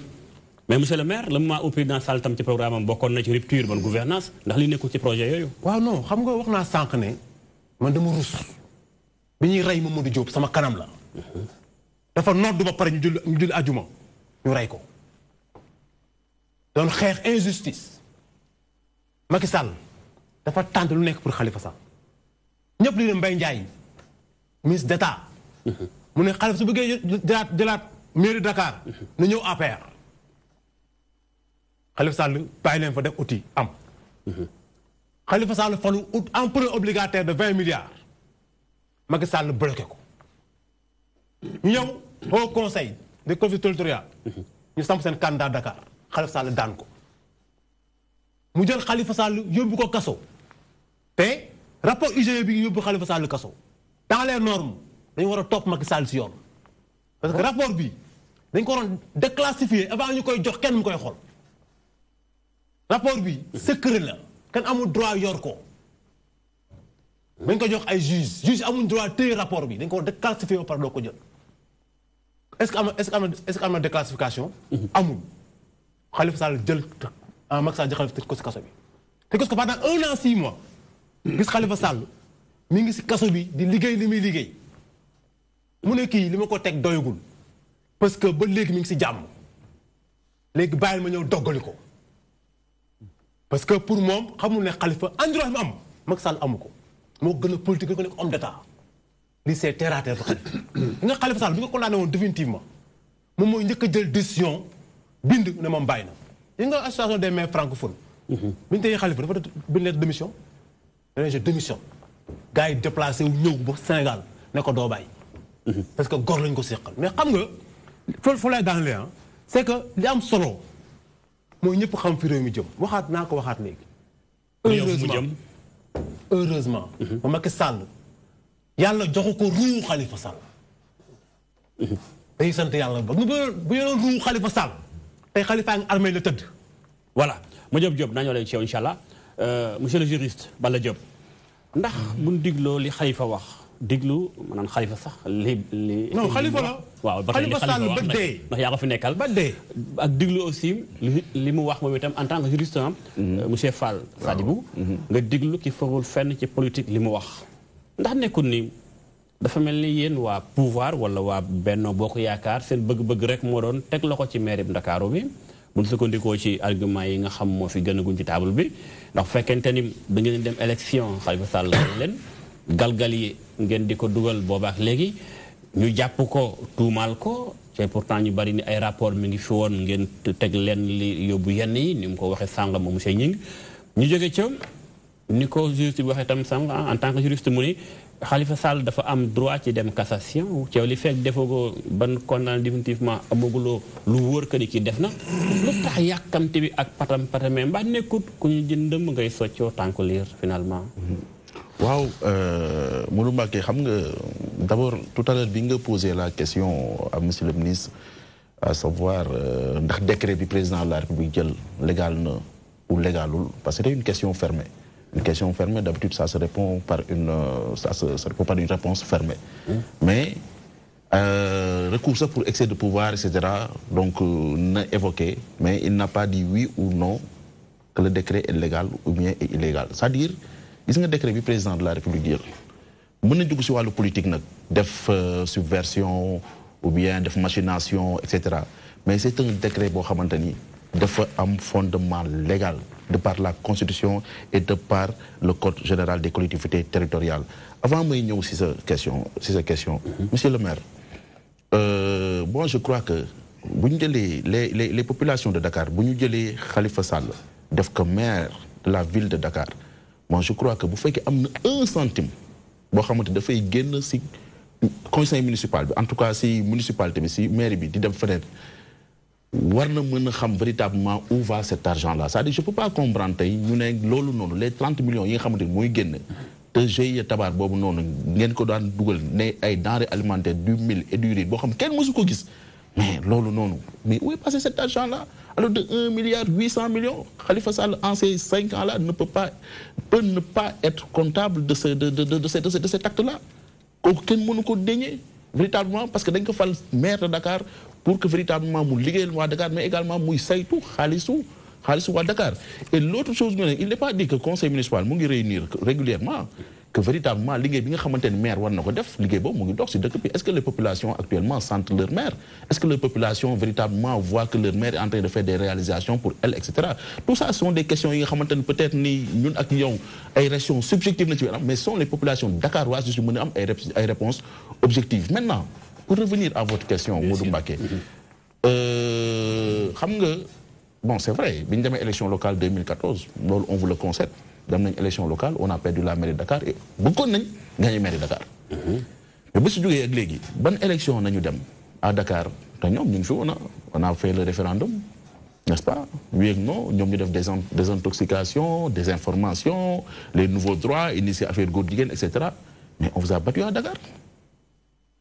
mais monsieur le maire le moment où président Sall tam ci programme am bokkoon na ci rupture bonne gouvernance ndax li nekkul ci projet yooyu. waaw non xam nga wax naa sànq ne man dama rus bi ñuy rey Mamadou Diop sama kanam la dafa noddu ba pare ñu jël ajuma ñu rey ko doon xeex injustice Macky Sall dafa tànt lu nekk pour Khalifa Sall ñëpp li ne Mbaye Ndiaye ministre d'État mu ne Khalifa su bëggee jëlaat mairie Dakar na ñëw APR Khalifa Sall bàyyi leen fa def outil am Khalifa Sall falu emprunt obligataire de 20 milliards Macky Sall bloqué ko ñu ñëw au conseil des collectivités territoriales ñu samp seen candidat Dakar Khalifa Sall daan ko mu jël Khalifa Sall yóbbu ko kaso te rapport IGE bi yóbbu Khalifa Sall kaso dans les normes dañu war a topp Macky Sall si yoon parce que rapport bi dañ ko waroon déclassifier avant ñu koy jox kenn mu koy xool rapport bi secret la kenn amul droit yor ko dañ ko jox ay juge amuñ droit téye rapport bi dañ ko déclassifier ba pare doo ko jël est-ce que am na déclassification amul Khalifa Sall jël Macky Sall jël ko si kaso bi te parce que pendant 1 an 6 mois gis Khalifa Sall mi ngi si kaso bi di liggéey li muy liggéey mu ne kii li ma ko teg doyagul parce que ba léegi mi ngi si jàmm léegi bàyyil ma ñëw doggali ko parce que pour moom xamul ne Khalifa endroit mi am Macky Sall amu ko moo gën a politique ko nekk homme d'état lii c'est terre à terre nga Khalifa Sall bi nga condamné woon définitivement moom mooy njëkk a jël décision bind ne moom bàyyi na yi nga association des maires francophones bi ñu teyee Khalifa dafa bind lettre de démission dana je démission gars yi déplacé wu ñëw ba Sénégal ne ko doo bàyyi parce que gor lañ ko seqal mais xam nga foofu lay daanale ah c'est que li am solo mooy ñëpp xam fi réew mi jëm waxaat naa ko waxaat léegi heureusement ba Macky Sall yàlla joxu ko ruu Khalifa Sall day sant yàlla ba bu yoroon ruu Khalifa Sall tey Khalifa ngi armée la tëdd voilà ma Diop naa ñoo leen ci yow incha allah monsieur le juriste Balla Diop ndax buñ digloo li Khalifa wax diglu maanaam Khalifa sax li non Khalifa la waaw ba tey li Khalifa wax ndax yaa ko fi nekkal ba dee ak diglu aussi li mu wax moom itam en tant que juriste monsieur Fall Sadibou nga diglu ki farul fenn ci politique li mu wax ndax nekkul ni dafa mel ni yéen waa pouvoir wala waa Benno Bokk Yaakaar seen bëgg-bëgg rek moo doon teg loxo ci mairie bu Ndakaaru bi bu ñu sukkandikoo ci argument yi nga xam moo fi gën a guñ ci table bi ndax fekkente ni da ngeen dem élection Khalifa Sall leen galgal yi ngeen di ko dugal boobaak léegi ñu jàpp ko tuumaal ko te pourtant ñu bari ni ay rapport mi ngi fi woon ngeen teg leen li yóbbu yenn yi ni mu ko waxee sànq moom monsieur Gningue ñu jóge ca ni ko juriste bi waxee tam sànq en tant que juriste mu ni Khalifa Sall dafa am droit ci dem cassation ci li fekk defoo ban condamné définitivement amaguloo lu wóor que ni kii def na lu tax yàkkamte bi ak patamee mbaa nekkut ku ñu jëndëm ngay soccoo tànku liir finalement. waaw Modou Mbacké xam nga d'abord tout à l'heure bi nga posé la question à monsieur le ministre à savoir ndax décret bi président de la République jël légal na ou légalul parce que c'était une question fermée. Une question fermée, d'habitude, ça se répond par ça répond par une réponse fermée. Mais recours pour excès de pouvoir, etc., donc n'a évoqué, mais il n'a pas dit oui ou non que le décret est légal ou bien est illégal. C'est-à-dire, il y a un décret du président de la République. Il y a une politique, def subversion ou bien def machination etc. mais c'est un décret boo xamante ni dafa am fondement légal de par la constitution et de par le code général des collectivités territoriales. Avant may ñëw si sa question monsieur le maire, bon je crois que bu ñu jëlee les populations de Dakar bu ñu jëlee Khalifa Sall def ko maire de la ville de Dakar, moi je crois que bu fekkee am na 1 centime boo xamante dafay génn si conseil municipal bi en tout cas si municipalité bi si mairie bi di dem feneen war na mën a xam véritablement où va cet argent là. C'est-à-dire je peux pas comprendre tey ñu ne loolu noonu les 30 millions yi nga xamante ni mooy génn te GIE tabaar boobu noonu ngeen ko daan dugal ne ay denrées alimentaires du mil et du riz boo xam kenn mësu ko gis mais loolu noonu mais où est passé cet argent là alors de 1 milliard 800 millions Khalifa Sall en ces 5 ans là peut ne pas être comptable de cet acte là kooku kenn mënu ko dénier véritablement parce que dañ ko fal maire de Dakar pour que véritablement mu liggéeyal waa Dakar mais également muy saytu xaalisu waa Dakar. Et l'autre chose il n'est pas dit que le conseil municipal mu ngi réunir régulièrement que véritablement liggéey bi nga xamante ne maire war na ko def liggéey boobu mu ngi dox si dëkk bi. Est-ce que les populations actuellement sentent leur maire? Est-ce que les populations véritablement voient que leur maire est en train de faire des réalisations pour elle, etc. Tout ça sont des questions yi nga xamante ne peut-être ni ñun ak yow ay réactions subjectives na ci am mais sont les populations dakaroises yu mën a am ay réponses objectives. Maintenant pour revenir à votre question Modou Mbacké, xam nga bon c'est vrai bi ñu demee élection locale 2014 loolu on vous le concède dem nañ élection locale on a perdu la mairie de Dakar et bëggoon nañ gagné mairie de Dakar. mais ba su jógee ak léegi ban élection nañu dem à Dakar te ñoom ñu ngi fi on a fait le référendum n'est-ce pas oui ak non ñoom ñu def des intoxications des informations les nouveaux droits initier affaire góor jigéen etc. mais on vous a battu à Dakar.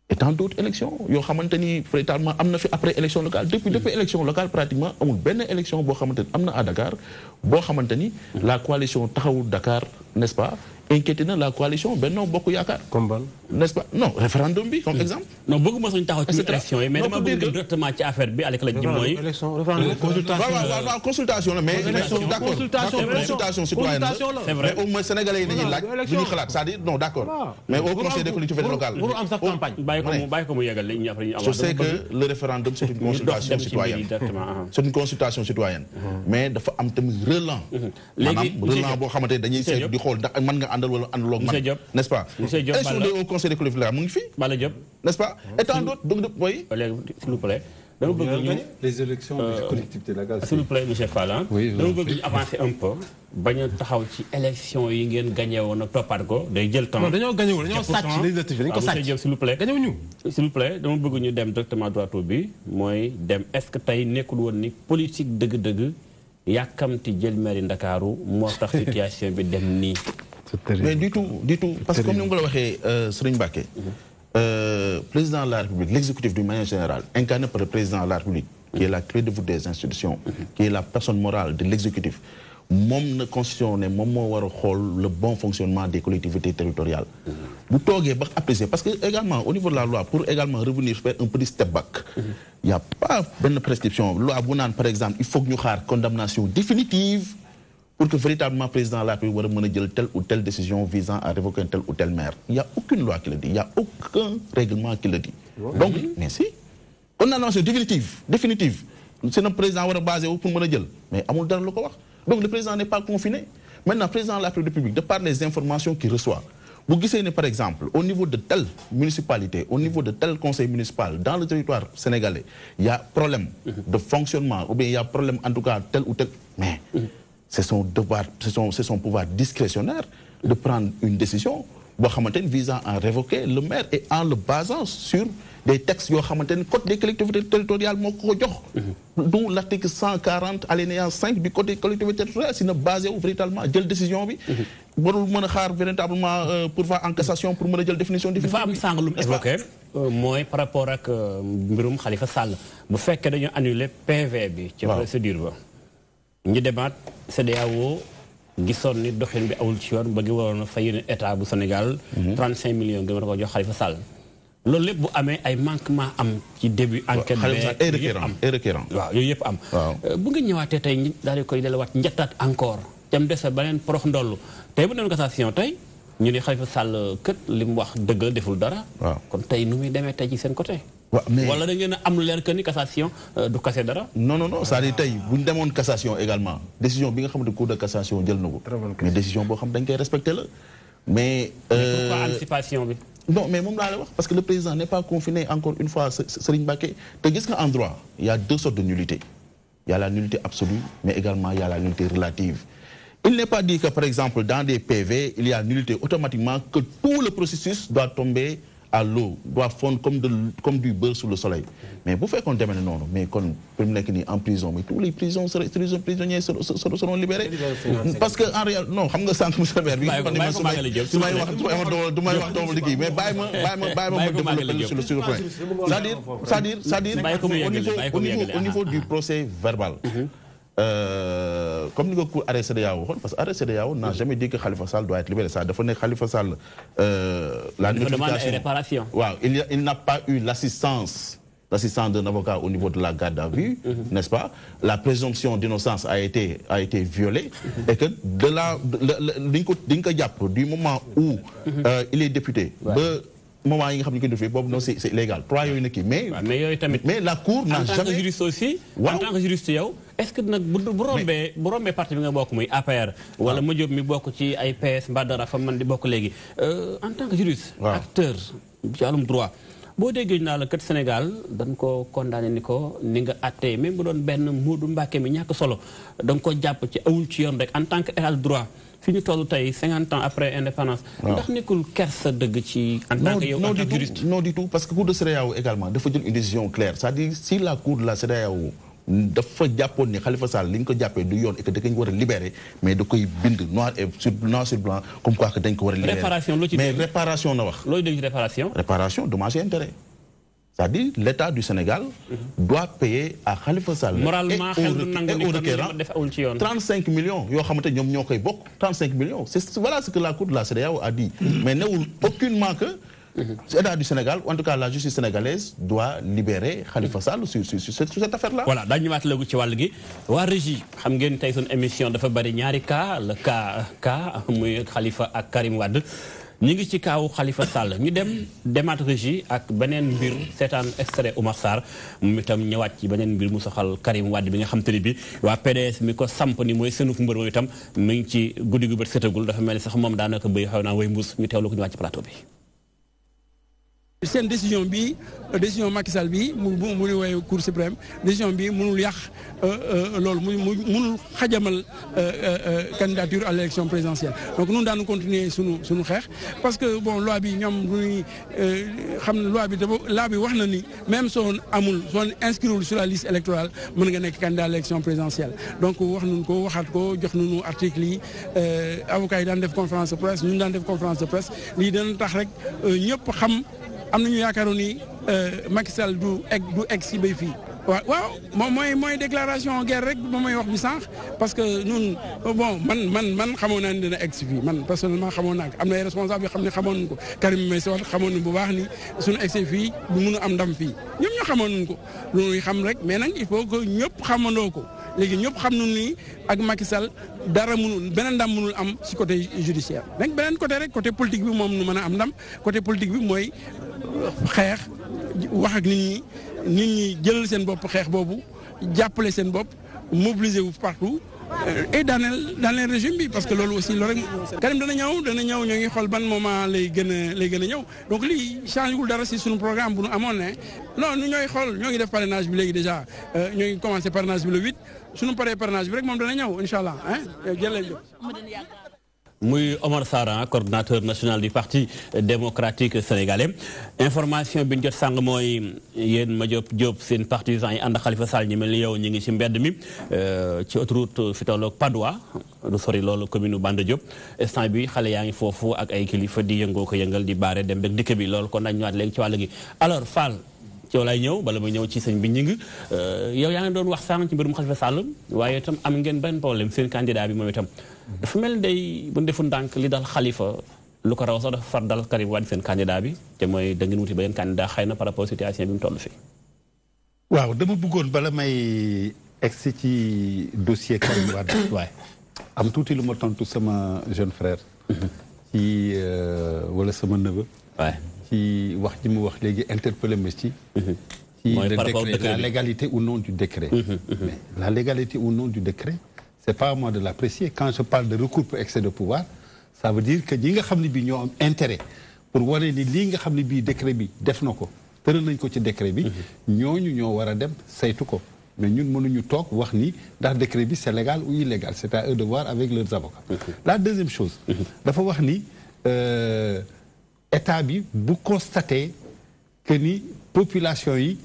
Et tant d'autres élections yoo xamante ni véritablement am na fi après élection locale depuis élection locale pratiquement amul benn élection boo xamante ni am na à Dakar boo xamante ni la coalition Taxawu Dakar n'est-ce pas inquiété na la coalition Benno Bokk Yaakaar. comme ban n'est-ce pas non référendum bi comme exemple. non bëgguma suñu taxaw ci élection yi mais dama bëgg directement ci affaire bi avec la ji mooy. waaw consultation la mais. d'accord consultation citoyenne la c'est vrai mais au moins sénégalais yi dañuy laaj lu ñu xalaat c'est-à-dire non d'accord mais au conseil des collectivités locales. pour am sax campagne. bàyyi ko mu yegal léegi ñu après ñu je sais que le référendum c'est une consultation citoyenne c'est une consultation citoyenne mais dafa am tamit relan maanaam relan boo xamante dañuy seet di xool ndax mën nga àndal wala àndaloo man n'est-ce pas élection au conseil des collectivités mu ngi fi Bala Diop n'est-ce pas et tant d'autres donc oui s'il vous plaît dama bëgg ñu les élections des collectivités locales s'il vous plaît monsieur Fall dama bëgg ñu avancer un peu bañ a taxaw ci élection yi ngeen gagné woon ak toppaat ko day jël temps. non dañoo gagné woon dañoo sàcc législatif dañu ko sàcc monsieur Diop s'il vous plaît gagné wuñu s'il vous plaît dama bëgg ñu dem directement droit bi mooy dem est-ce que tey nekkul woon ni politique dëgg-dëgg yàkkamti jël mairie Ndakaaru moo tax situation bi dem nii. mais du tout parce que comme ni nga ko la waxee Serigne Mbacké président de la République l'exécutif d'une manière générale incarné par le président de la République qui est la clé de voûte des institutions qui est la personne morale de l'exécutif moom na constitution ne moom moo war a xool le bon fonctionnement des collectivités territoriales bu toogee ba apprécier parce que également au niveau de la loi pour également revenir faire un petit step back il y a pas benn prescription loi bu naan par exemple il faut que ñu xaar condamnation définitive pour que véritablement président de la République war a mën a jël telle ou telle décision visant à révoquer tel ou tel maire. Il n'y a aucune loi qui le dit, il n'y a aucun règlement qui le dit. Donc, mais si, condamnation définitive. C'est le président qui va baser pour mën a jël mais amul dara lu ko wax. Donc le président n'est pas confiné. Maintenant, le président de la République, de par les informations qu'il reçoit, vous voyez par exemple, au niveau de telle municipalité, au niveau de tel conseil municipal, dans le territoire sénégalais, il y a problème de fonctionnement, ou bien il y a problème en tout cas tel ou tel. Mais c'est son devoir, c'est son pouvoir discrétionnaire de prendre une décision visant à révoquer le maire et en le basant sur des textes yoo xamante ne code des collectivités territoriales moo ko jox. D'où l'article 140 alinéa 5 du code des collectivités territoriales si na basé wu véritablement jël décision bi. warul mën a xaar véritablement pourvoi en cassation pour mën a jël définition définitive. dafa am sàng lu mu évoqué mooy par rapport ak mbirum Khalifa Sall bu fekkee dañu annulé PV bi. ci procédure ba. ñu demaat CEDEAO gisoon ni doxin bi awul ci yoon ba ngi waroon a fay état bu Sénégal 35 millions nga war a ko jox Khalifa Sall loolu lépp bu amee ay manquement am ci début enquête bi requérant waaw yooyu yëpp am bu nga ñëwaatee tey daal di koy delluwaat njettaat encore cam desa beneen porox ndollu tey bu doon cassation tey ñu ne Khalifa Sall kët li mu wax dëgg deful dara kon tey nu muy demee tey ci seen côté wala da ngeen a am leer que ni cassation du kase dara. non non non c'est-à-dire tey bu ñu demoon cassation également décision bi nga xamante cour de cassation jël na ko. mais décision boo xam dañ koy respecté la. mais pourquoi anticipation bi. non mais moom laa la wax parce que le président n'est pas confiné encore une fois Serigne Mbacké te gis nga en droit il y a deux sortes de nullité. Il y a la nullité absolue mais également il y a la nullité relative. Il n'est pas dit que par exemple dans des PV il y a nullité automatiquement que tout le processus doit tomber à l'eau, doit fondre comme du beurre sous le soleil. Mais vous faites qu'on démène non, mais quand en prison, mais tous les prisonniers seront libérés. Parce que en réalité, non, je sais que monsieur le maire, c'est-à-dire au niveau du procès verbal. Comme nous avons arrêté CEDEAO, parce que arrêt CEDEAO n'a jamais dit que Khalifa Sall doit être libéré. Ça a défendu Khalifa Sall la notification. Wow, il n'a pas eu l'assistance d'un avocat au niveau de la garde à vue, n'est-ce pas? La présomption d'innocence a été violée et que de la du moment où il est député, moment yi nga xam ne ko defee boobu non c'est illégal trois yooyu nekk mais la cour n'a jamais en tant que juriste aussi en tant que juriste yow est-ce que nag bu rombee parti bi nga bokk muy APR wala ma jóob mi bokk ci ay PS mbaa dara fa man di bokk léegi en tant que juriste acteur ci wàllum droit boo déggee naa la kat Sénégal dañ ko condamné ni ko ni nga attee même bu doon benn Modou Mbacké mi ñàkk solo da nga ko jàpp ci awul ci yoon rek en tant que état de droit fi ñu toll tey 50 ans après indépendance. ndax nekkul kersa dëgg ci en tant que yow en tant que juriste. non du tout parce que cour de CEDEAO également dafa jël une décision claire c'est-à-dire si la cour de la CEDEAO dafa jàppoon ni Khalifa Sall li ñu ko jàppee du yoon et que dañ ko war a libérer mais da koy bind noir sur blanc comme quoi que dañ ko war a libérer. réparation loo ci mais réparation na wax. looy dégg réparation. réparation dommage et intérêt. C'est-à-dire l'État du Sénégal doit payer à Khalifa Sall moralement et au requérant 35 millions. 35 millions. Voilà ce que la Cour de la CEDEAO a dit. Mais aucunement que l'État du Sénégal, ou en tout cas la justice sénégalaise, doit libérer Khalifa Sall sur cette affaire-là. Voilà, dañu waat léegi ci wàll gi waa régie xam ngeen tey suñu émission dafa bari ñaari cas le cas muy Khalifa ak Karim Wade. ñu ngi ci kaawu Khalifa Sall ñu demaat régie ak beneen mbir seetaan extrait Oumar Sarr moom itam ñëwaat ci beneen mbir mu soxal Karim Wade bi nga xam te ni bi waa PDS mi ko samp ni mooy seenuf mbër moom itam mi ngi ci guddi gu bët setagul dafa mel ni sax moom daanaka bëy xaw naa way mbuus ñu teewlu ko ñëwaat ci plateau bi. seen décision bi décision Macky Sall bi mu woowee Cour suprême décision bi mënul yàq loolu mënul xajamal candidature à l'élection présidentielle donc nous daanu continuer sunu xeex parce que bon loi bi ñoom duñuy xam ne loi bi wax na ni même soo inscrire sur la liste électorale mën nga nekk candidat à l'élection présidentielle donc wax nañu ko waxaat ko jox nañu article yi avocats yi daan def conférence de presse ñun daan def conférence de presse lii dana tax rek ñëpp xam am nañu yaakaaroon ni Macky Sall du egg si bay fii waaw moom mooy déclaration guerre rek moom mooy wax bi sànq parce que ñun bon man xamoon naa ni dina egg si fii man personnellement xamoon naa ko am na ay responsable yoo xam ne xamoon nañu ko Karim Meïssa Wade xamoon nañu bu baax ni suñu egg si fii du mun a am ndam fii ñoom ñoo xamoon nañu ko loolu xam rek mais nag il faut que ñëpp xamandoo ko léegi ñëpp xam nañu ni ak Macky Sall dara mënul beneen ndam mënul am ci côté judiciaire nag beneen côté rek côté politique bi moom nu mën a am ndam côté politique bi mooy xeex wax ak nit ñi jëlal seen bopp xeex boobu jàppale seen bopp mobiliser wu partout et daaneel régime bi parce que loolu aussi loolu rek Karim dana ñëw ñoo ngi xool ban moment lay gën a ñëw donc lii changé wul dara si suñu programme bu nu amoon ne non ñu ñooy xool ñoo ngi def parrainage bi léegi déjà ñoo ngi commencé parrainage bi le 8 suñu paree parrainage bi rek moom dana ñëw incha allah jëlee muy Omar Sarr coordinateur national du parti démocratique sénégalais information bi ñu jot sàng mooy yéen Madiop seen partisans yi ànd Khalifa Sall ñi mel ni yow ñu ngi ci mbedd mi ci autoroute fi tolloog Padoua lu sori loolu commune Banda Diop instant bi xale yaa ngi foofu ak ay kilifa di yëngoo ko yëngal di baare dem beeg dikk bi loolu kon nañ ñëwaat léegi ci wàll gi alors Fall ci yow laay ñëw bala ma ñëw ci sëñ bi ñing yow yaa ngi doon wax sànq ci mbirum Khalifa Sall waaye itam am ngeen benn problème seen candidat bi moom itam dafa mel day bu defu ndànk li dal Khalifa lu ko raw sax dafa far dal Karim Wade seen candidat bi te mooy da ngeen wuti ba yeen candidat xëy na par rapport situation bi mu toll fii. waaw dama bëggoon bala may egsi ci dossier Karim Wade waay am tuuti lu ma tontu sama jeune frère. ci wala sama neveu. waay ci wax ji mu wax léegi interpellé ma ci le décret, la légalité ou non du décret. Mais la légalité ou non du décret, c'est pas à moi de l'apprécier. Quand je parle de recours pour excès de pouvoir, ça veut dire que ñi nga xam ne bii ñoo am intérêt pour wane ni lii nga xam ne bii décret bi def na ko tëral nañ ko ci décret bi ñooñu ñoo war a dem saytu ko mais ñun mënuñu toog wax ni ndax décret bi c'est légal ou illégal, c'est à eux de voir avec leurs avocats. La deuxième chose dafa wax ni état bi bu constater que ni population yi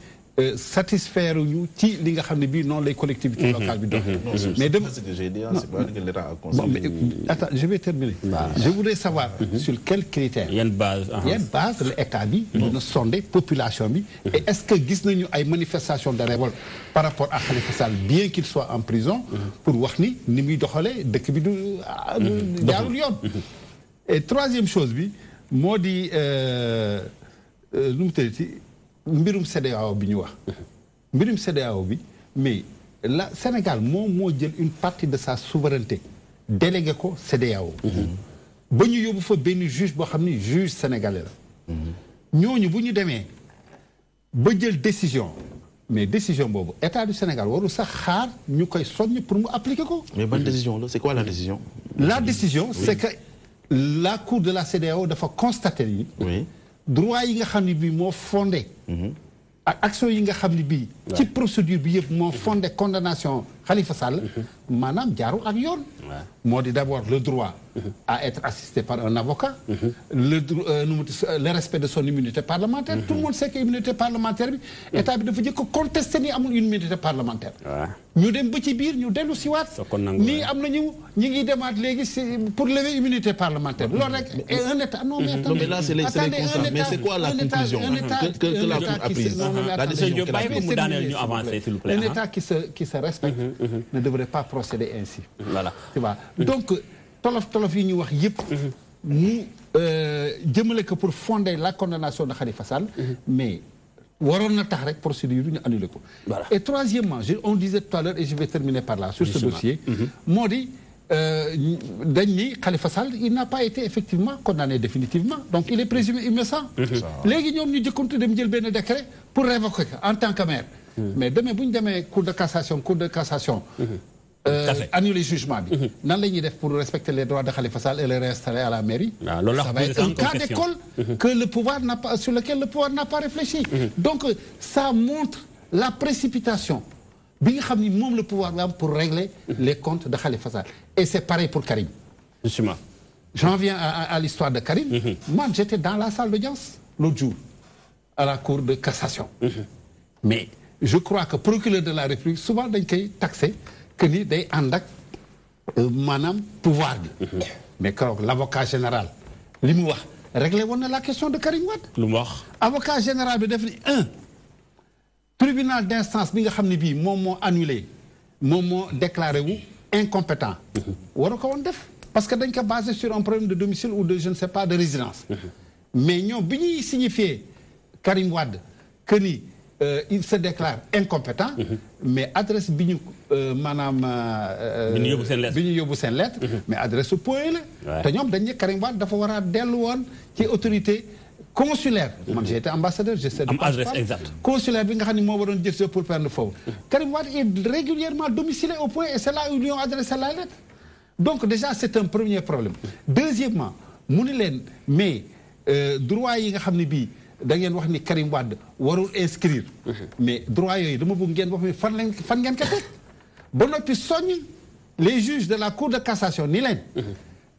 satisfaire ñu ci li nga xam ne bii noonu lay collectivité locale bi doxee. Mais ce que j'ai dit, c'est pas que l'État a constaté. Attends, je vais terminer. Je voudrais savoir sur quels critères. Il y a une base. L'État bi dina sonder population bi. Et est-ce que gis nañu ay manifestations de révolte par rapport à Khalifa Sall bien qu'il soit en prison pour wax ni muy doxalee dëkk bi du jaarul yoon. Et troisième chose bi moo di nu mu tëddee ci mbirum CEDEAO bi ñu wax mbirum CEDEAO bi mais la Sénégal moo jël une partie de sa souveraineté délégué ko CEDEAO ba ñu yóbbu fa benn juge boo xam ni juge sénégalais la ñooñu bu ñu demee ba jël décision mais décision boobu état du Sénégal waru sax xaar ñu koy soññ pour mu appliquer ko. Mais bonne décision là, c'est quoi la décision? La décision c'est que la cour de la CEDEAO dafa constater ni droit yi nga xam ne bii moo fondé ak action yi nga xam ne bii ci procédure bi yëpp moo fondé condamnation Khalifa Sall maanaam jaarul ak yoon moo di d'abord le droit à être assisté par un avocat le respect de son immunité parlementaire tout le monde sait que immunité parlementaire bi état bi dafa jëkk ko contesté ni amul immunité parlementaire ñu dem ba ci biir ñu dellu siwaat nii am nañu ñi ngi demaat léegi pour lever immunité parlementaire loolu rek un état non mais là c'est les constats mais c'est quoi la conclusion que la cour a prise la décision un état qui se respecte ne devrait pas procéder ainsi. Voilà. Tu vois. Donc tolof yi ñu wax yépp mu jëmale ko pour fonder la condamnation de Khalifa Sall mais waroon na tax rek procédure ñu annulé ko. Et troisièmement, on disait tout à l'heure et je vais terminer par là sur ce dossier moo di dañ ni Khalifa Sall il n'a pas été effectivement condamné définitivement donc il est présumé innocent. Léegi ñoom ñu jëkkonte dem jël benn décret pour révoquer ko en tant que maire. Mais demain bu ñu demee cour de cassation annuler jugement bi nan la ñuy def pour respecter les droits de Khalifa Sall et les réinstaller à la mairie. Ça va être un cas d'école que le pouvoir n'a pas sur lequel le pouvoir n'a pas réfléchi. Donc ça montre la précipitation bi nga xam ni moom le pouvoir nga am pour régler les comptes de Khalifa Sall et c'est pareil pour Karim. Justement. J'en viens à l'histoire de Karim. Moi j'étais dans la salle d'audience l'autre jour à la cour de cassation. Mais je crois que procureur de la République souvent dañ koy taxé que ni day ànd ak maanaam pouvoir bi. Mais keroog l'avocat général li mu wax réglé woon na la question de Karim Wade. lu mu wax. Avocat général bi def ni tribunal d'instance bi nga xam ne bii moom moo annulé moom moo déclaré wu incompétent. waru ko woon def parce que dañ ko basé sur un problème de domicile ou de je ne sais pas de résidence. Mais ñoom bi ñuy signifié Karim Wade que ni il se déclare incompétent. Mais adresse bi ñu maanaam. bi ñu yóbbu seen lettre bi ñu yóbbu seen lettre. mais adresse su point la. te ñoom dañ ne Karim Wade dafa war a dellu woon ci autorité consulaire. man j'ai été ambassadeur je sais. am adresse exacte. consulaire bi nga xam ne moo waroon jël pour prendre foofu. Karim Wade est régulièrement domicilié au point et c'est là où ils lui ont adressé la lettre. Donc déjà c'est un premier problème. Deuxièmement mu ni leen mais droit yi nga xam ne bii. da ngeen wax ni Karim Wade warul inscrire. mais droit yooyu dama bëgg ngeen wax mi fan ngeen ko teg ba noppi soññ les juges de la cour de cassation ni leen.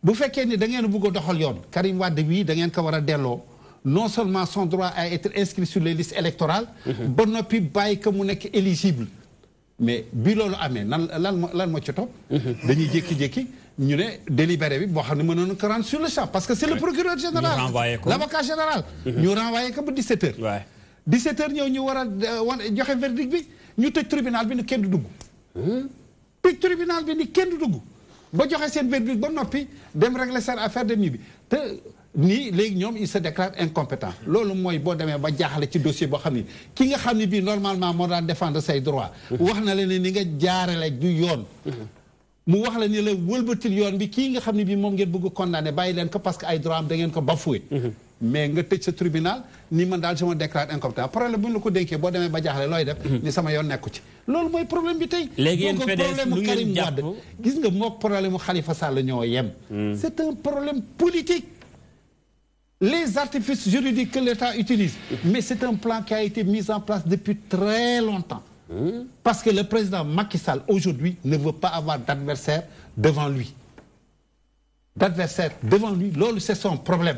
bu fekkee ni da ngeen bëgg a doxal yoon Karim Wade bii da ngeen ko war a delloo non seulement son droit à être inscrit sur les listes électorales. ba noppi bàyyi ko mu nekk éligible. mais bi loolu amee lan moo ci topp. dañuy jékki-jékki. ñu ne délibéré bi boo xam ne mënoon ko rendre sur le champ parce que c'est le procureur général l'avocat général ñu renvoyé ko ba 17h 17h ñëw ñu war a joxe verdict bi ñu tëj tribunal bi ni kenn du dugg tëj tribunal bi ni kenn du dugg ba joxe seen verdict ba noppi dem régler seen affaire de nuit bi te nii léegi ñoom il se déclare incompétent loolu mooy boo demee ba jaaxle ci dossier boo xam ni ki nga xam ne bii normalement moo daan défendre say droits wax na leen ni nga jaarale du yoon mu wax la ni la wëlbatil yoon bi kii nga xam ne bii moom ngeen bëgg condamné bàyyi leen ko parce que ay droit am da ngeen ko bafoué mais nga tëj sa tribunal ni man daal je me déclare incompétent problème bu ñu la ko dénkee boo demee ba jaaxle looy def ni sama yoon nekku ci loolu mooy problème bi tey léegi yéen PDS lu ngeen jàpp gis nga moo problème mu Khalifa Sall ñoo yem c'est un problème politique les artifices juridiques que l'État utilise mais c'est un plan qui a été mis en place depuis très longtemps parce que le président Macky Sall aujourd'hui ne veut pas avoir d'adversaire devant lui loolu c'est son problème.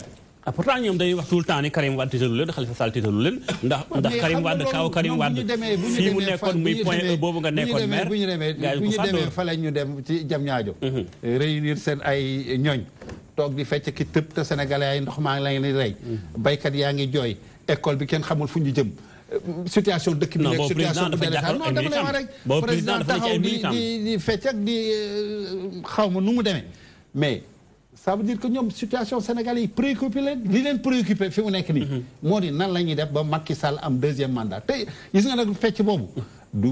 Pourtant ñoom dañuy wax tout le temps ni Karim Wade tiitalu leen Khalifa Sall tiitalu leen ndax Karim Wade kaw Karim Wade fii mu nekkoon muy point E boobu nga nekkoon maire bu ñu demee fa la ñu dem ci Diamniadio réunir seen ay ñooñ toog di fecc ki tëb te sénégalais ay ndox maa ngi la ngi rey baykat yaa ngi jooy école bi kenn xamul fu ñu jëm situation dëkk bi nekk situation bu délétère non dama lay wax rek président taxaw di fecc ak di xaw ma nu mu demee mais ça veut dire que ñoom situation sénégalais yi préoccupé leen li leen préoccupé fi mu nekk nii moo di nan la ñuy def ba Macky Sall am deuxième mandat te gis nga nag fecc boobu du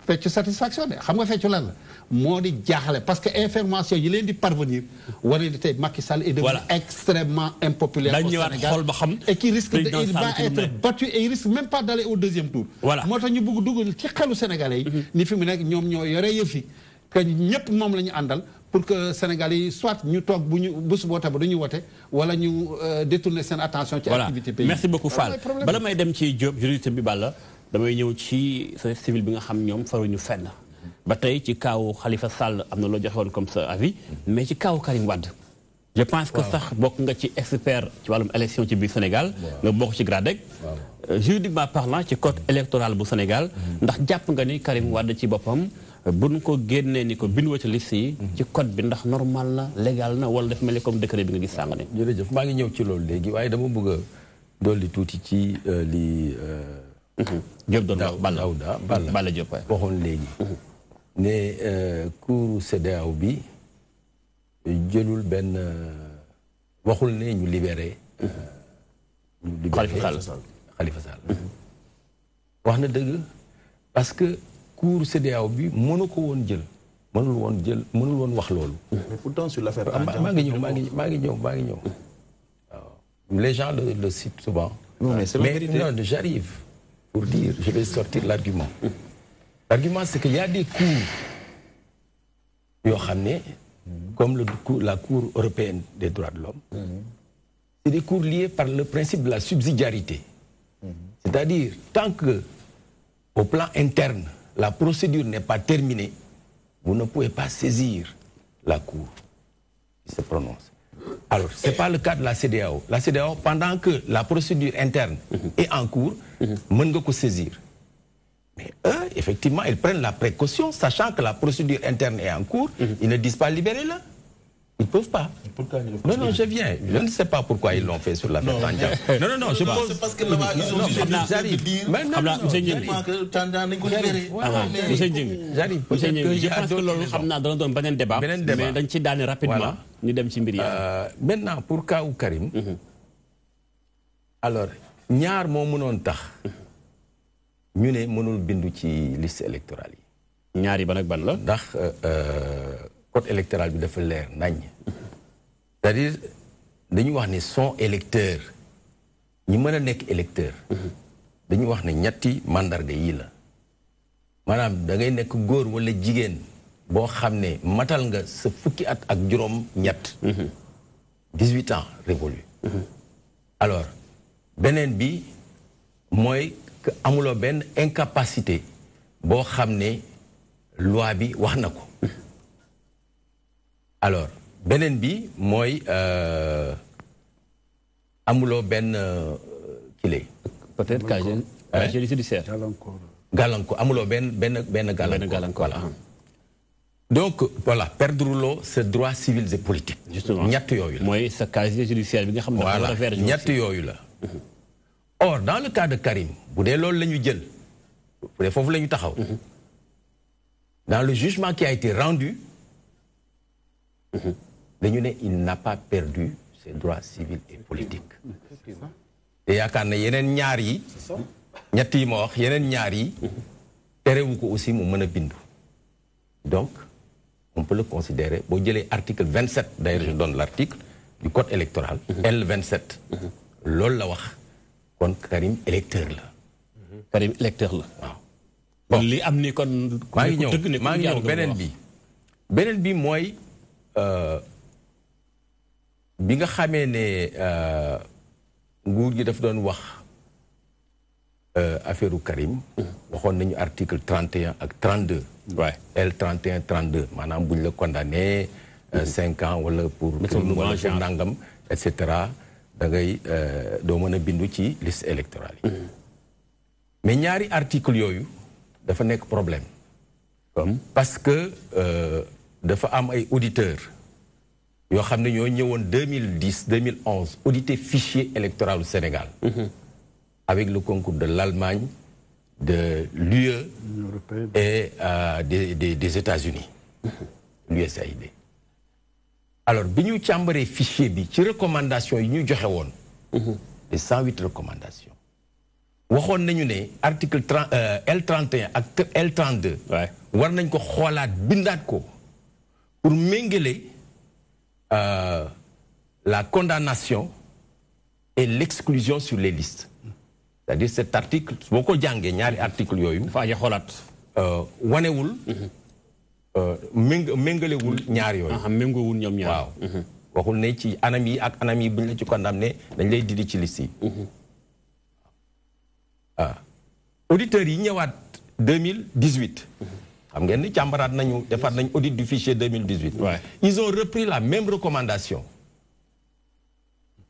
fecc satisfaction de xam nga feccu lan la moo di jaaxale parce que information yi leen di parvenir wane di tey Macky Sall est devenu extrêmement impopulaire au Sénégal et qui risque de il va être battu et il risque même pas d'aller au deuxième tour moo tax ñu bëgg dugg ci xelu sénégalais yi ni fi mu nekk ñoom ñoo yore yëf yi que ñëpp moom la ñu àndal pour que Sénégalais yi soit ñu toog bu ñu bés boo tax du ñu wote wala ñu détourner seen attention ci activité pays merci beaucoup Fall bala may dem ci Diop juriste bi Balla damay ñëw ci société civile bi nga xam ñoom faruñu fenn ba tey ci kaawu Khalifa Sall am na loo joxewoon comme ça avis mais ci kaawu Karim Wade je pense que sax bokk nga ci expert ci wàllum élection ci biir Sénégal nga bokk ci GRADEC juridiquement parlant ci code électoral bu Sénégal ndax jàpp nga ni Karim Wade ci boppam buñ ko génnee ni ko bind wa ci liste yi ci code bi ndax normal na légal na wala def mel ni comme décret bi nga gis sàng ne jërëjëf maa ngi ñëw ci loolu léegi waaye dama bëgg a dolli tuuti ci li Diop doon wax Balla Diop waxoon léegi ne cour CEDEAO bi jëlul benn waxul ne ñu libéré Khalifa Sall wax na dëgg parce que cour CEDEAO bi mënu ko woon jël mënul woon wax loolu. mais pourtant sur l'affaire maa ngi ñëw waaw les gens le citent souvent. non mais c'est la vérité. Non, j'arrive pour dire je vais sortir l'argument. L'argument c'est qu'il y a des cours yoo xam ne comme la Cour européenne des droits de l'homme c'est des cours liés par le principe de la subsidiarité. C'est-à-dire tant que au plan interne la procédure n'est pas terminée, vous ne pouvez pas saisir la Cour qui se prononce. Alors, ce n'est pas le cas de la CEDEAO. La CEDEAO, pendant que la procédure interne est en cours, mën nga ko saisir. Mais eux, effectivement, ils prennent la précaution, sachant que la procédure interne est en cours, ils ne disent pas libérez-la. Ils ne peuvent pas. Non, je viens. Je ne sais pas pourquoi ils l'ont fait sur l'affaire Tandian. Non, je pose... C'est parce que là-bas, ils ont jugé de dire... J'arrive. Je pense que loolu xam naa dana doon beneen débat. Mais dañ ci daane rapidement ñu dem ci mbir yi. Maintenant, pour cas wu Karim, alors, ñaar moo mënoon tax ñu ne mënul bindu ci liste électorale yi. ñaar yi ban ak ban la. ndax code électoral bi dafa leer nañ. C'est-à-dire dañu wax ne son électeur ñi mën a nekk électeur dañu wax ne ñetti mandarga yii la maanaam da ngay nekk góor wala jigéen boo xam ne matal nga sa fukki at ak juróom ñett 18 ans révolu alors beneen bi mooy que amuloo benn incapacité boo xam ne loi bi wax na ko alors beneen bi mooy amuloo benn kile. peut-être casier judiciaire. gàllankoor amuloo benn gàllankoor. Voilà. Donc voilà perdruloo sa droits civils et politiques. justement ñett yooyu la. mooy sa casier judiciaire bi nga xam ne dafa war a voilà ñett yooyu la. Or dans le cas de Karim bu dee loolu la ñu jël bu dee foofu la ñu taxaw. Dans le jugement qui a été rendu. dañu ne il n'a pas perdu ses droits civils et politiques. te yaakaar na yeneen ñaar yi. ñett yi ma wax yeneen ñaar yi. terewu ko aussi mu mën a bindu. donc on peut le considérer boo jëlee article 27 d'ailleurs je donne l'article du code électoral. L27. loolu la wax kon Karim électeur la. Karim électeur la waaw. bon li am ni kon. maa ngi ñëw beneen bi mooy bi nga xamee ne nguur gi daf doon wax affaire u Karim. waxoon nañu article 31 ak 32. waay L 31 32 maanaam buñ la condamné 5 ans wala pour nangam et cetera da ngay doo mën a bindu ci liste électorale yi. mais ñaari article yooyu dafa nekk problème. parce que dafa am ay auditeurs yoo xam ne ñoo ñëwoon 2010 2011 auditer fichier électoral du Sénégal. avec le concours de l'Allemagne, de l'UE et des États-Unis, l'USAID. Alors, bi ñu càmbaree fichier bi ci recommandation yi ñu joxe woon. les 108 recommandations. waxoon nañu ne article L31 ak L32. war nañ ko xoolaat bindaat ko pour méngale la condamnation et l'exclusion sur les listes. C'est-à-dire cet article boo ko jàngee ñaari article yooyu. faa ja xoolaat. wanewul. méngalewul ñaar yooyu. méngoowul ñoom ñaar. waaw waxul ne ci anam yi ak anam yi bu ñu la ci condamné dañ lay didi ci liste yi. auditeurs yi ñëwaat 2018. xam ngeen ni càmbaraat nañu defaat nañu audit du fichier 2018. ils ont repris la même recommandation.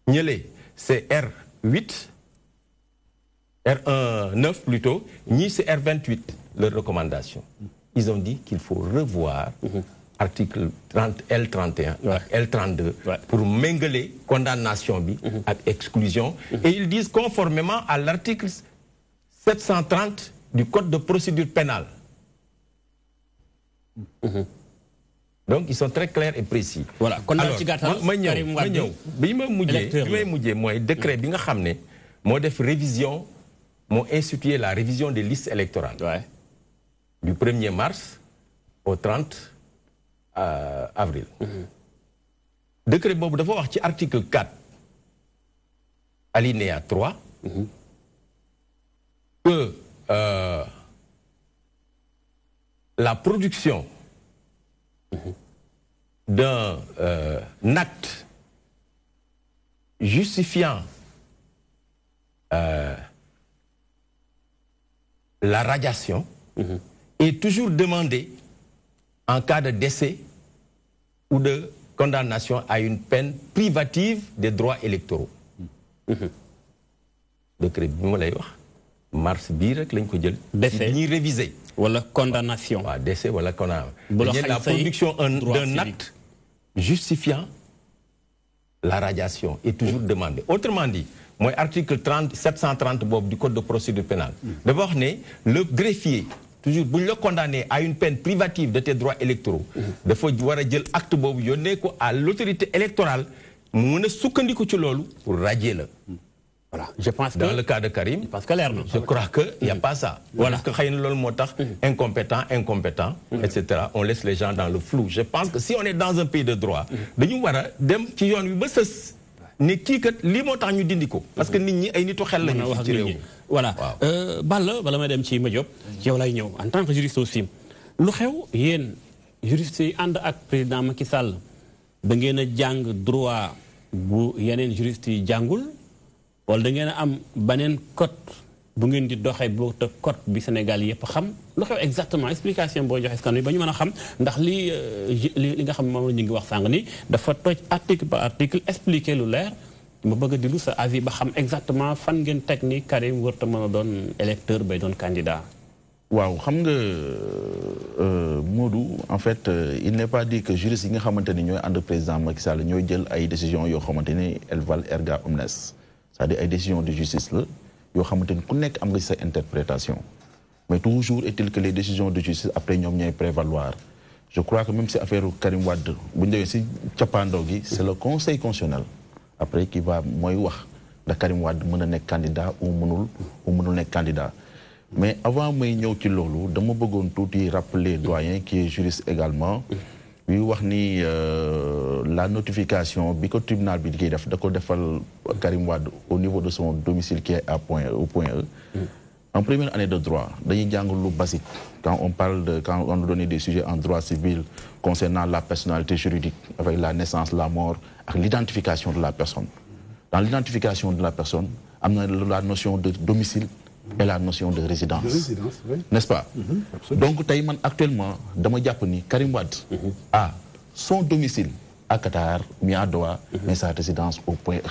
ñële c'est R8. R9 plutôt, ni c'est R28, leur recommandation. Ils ont dit qu'il faut revoir article L31, L32 pour méngler condamnation avec exclusion. Et ils disent conformément à l'article 730 du Code de procédure pénale. Donc ils sont très clairs et précis. Voilà. Alors, décret bi nga xamné mo def révision m'ont institué la révision des listes électorales. Du 1er mars au 30 avril. Décret Bob dafa wax ci article 4, alinéa 3, que la production d'un acte justifiant la radiation est toujours demandée en cas de décès ou de condamnation à une peine privative des droits électoraux. Décret bi ma lay wax mars bii rek lañ ko jël. décès ñuy réviser. wala condamnation. waaw décès wala condamnation. La production d'un acte justifiant la radiation est toujours demandée. Autrement dit, moi, article 730 du Code de procédure pénale. D'abord, le greffier, toujours, vous le condamné à une peine privative de tes droits électoraux, il faut voir l'acte à l'autorité électorale pour radier le. Voilà. Je pense dans le cas de Karim, je crois qu'il n'y a pas ça. Voilà. Parce que incompétent, etc. On laisse les gens dans le flou. Je pense que si on est dans un pays de droit, nous ne kii kat lii moo tax ñu dindi ko parce que nit ñi ay nitu xel lañu ci réew mi voilà bala may dem ci Madiop ci yow lay ñëw en tant que juriste aussi lu xew yéen juriste yi ànd ak président Macky Sall da ngeen a jàng droit bu yeneen juriste yi jàngul wala da ngeen a am beneen code bu ngeen di doxee boo te code bi Sénégal yëpp xam lu xew exactement explication boo joxe askan wi ba ñu mën a xam ndax li nga xam moom la ñu ngi wax sàng ni dafa toj article par article expliquer lu leer ma bëgg a dilu sa avis ba xam exactement fan ngeen teg ni Karim wërta mën a doon électeur bay doon candidat. waaw xam nga Modou en fait il n'est pas dit que juriste yi nga xamante ni ñooy ànd président Macky Sall ñooy jël ay décisions yoo xamante ni elles valent erga omnes c'est-à-dire ay décisions de justice la. yoo xamante ni ku nekk am nga sa interprétation mais toujours est-il que les décisions de justice après ñoom ñooy prévaloir je crois que même si affaire Karim Wade bu ñu demee si cappaandaw gi c'est le conseil constitutionnel après qui va mooy wax ndax Karim Wade mën a nekk candidat ou mënul nekk candidat mais avant may ñëw ci loolu dama bëggoon tuuti rappeler doyen qui est juriste également bi wax ni la notification bi ko tribunal bi di def da ko defal Karim Wade au niveau de son domicile qui est au point E. En première année de droit dañuy jàng lu basique quand on donne des sujets en droit civil concernant la personnalité juridique avec la naissance, la mort ak l'identification de la personne. Dans l'identification de la personne am na la notion de domicile et la notion de résidence. Oui. N'est-ce pas? Donc tey man actuellement dama jàpp ni Karim Wade a son domicile à Qatar, mais à Doha, mais sa résidence au point E.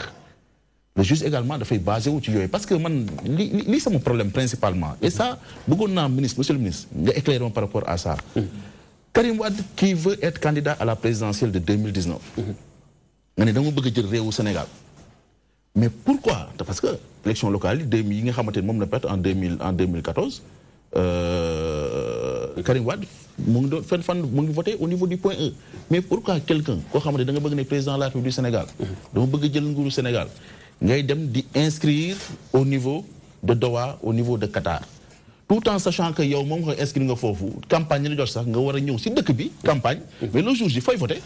Le juge également dafay basé wu ci yooyu parce que man li c'est mon problème principalement et ça bëggoon naa ministre, monsieur le ministre nga éclairer par rapport à ça. Karim Wade qui veut être candidat à la présidentielle de 2019. nga ne dama bëgg a jël réewu Sénégal. Mais pourquoi? Parce que l'élection locale yi nga xamante ne moom la perte en 2014 Karim Wade mu ngi doon mu ngi voté au niveau du point E. Mais pourquoi quelqu'un koo xamante da nga bëgg ne président de la République du Sénégal dama bëgg jël nguuru Sénégal ngay dem di inscrire au niveau de Doha, au niveau de Qatar, tout en sachant que yow moom nga inscrire nga foofu campagne la jot sax nga war a ñëw si dëkk bi campagne mais le jour ji fooy voté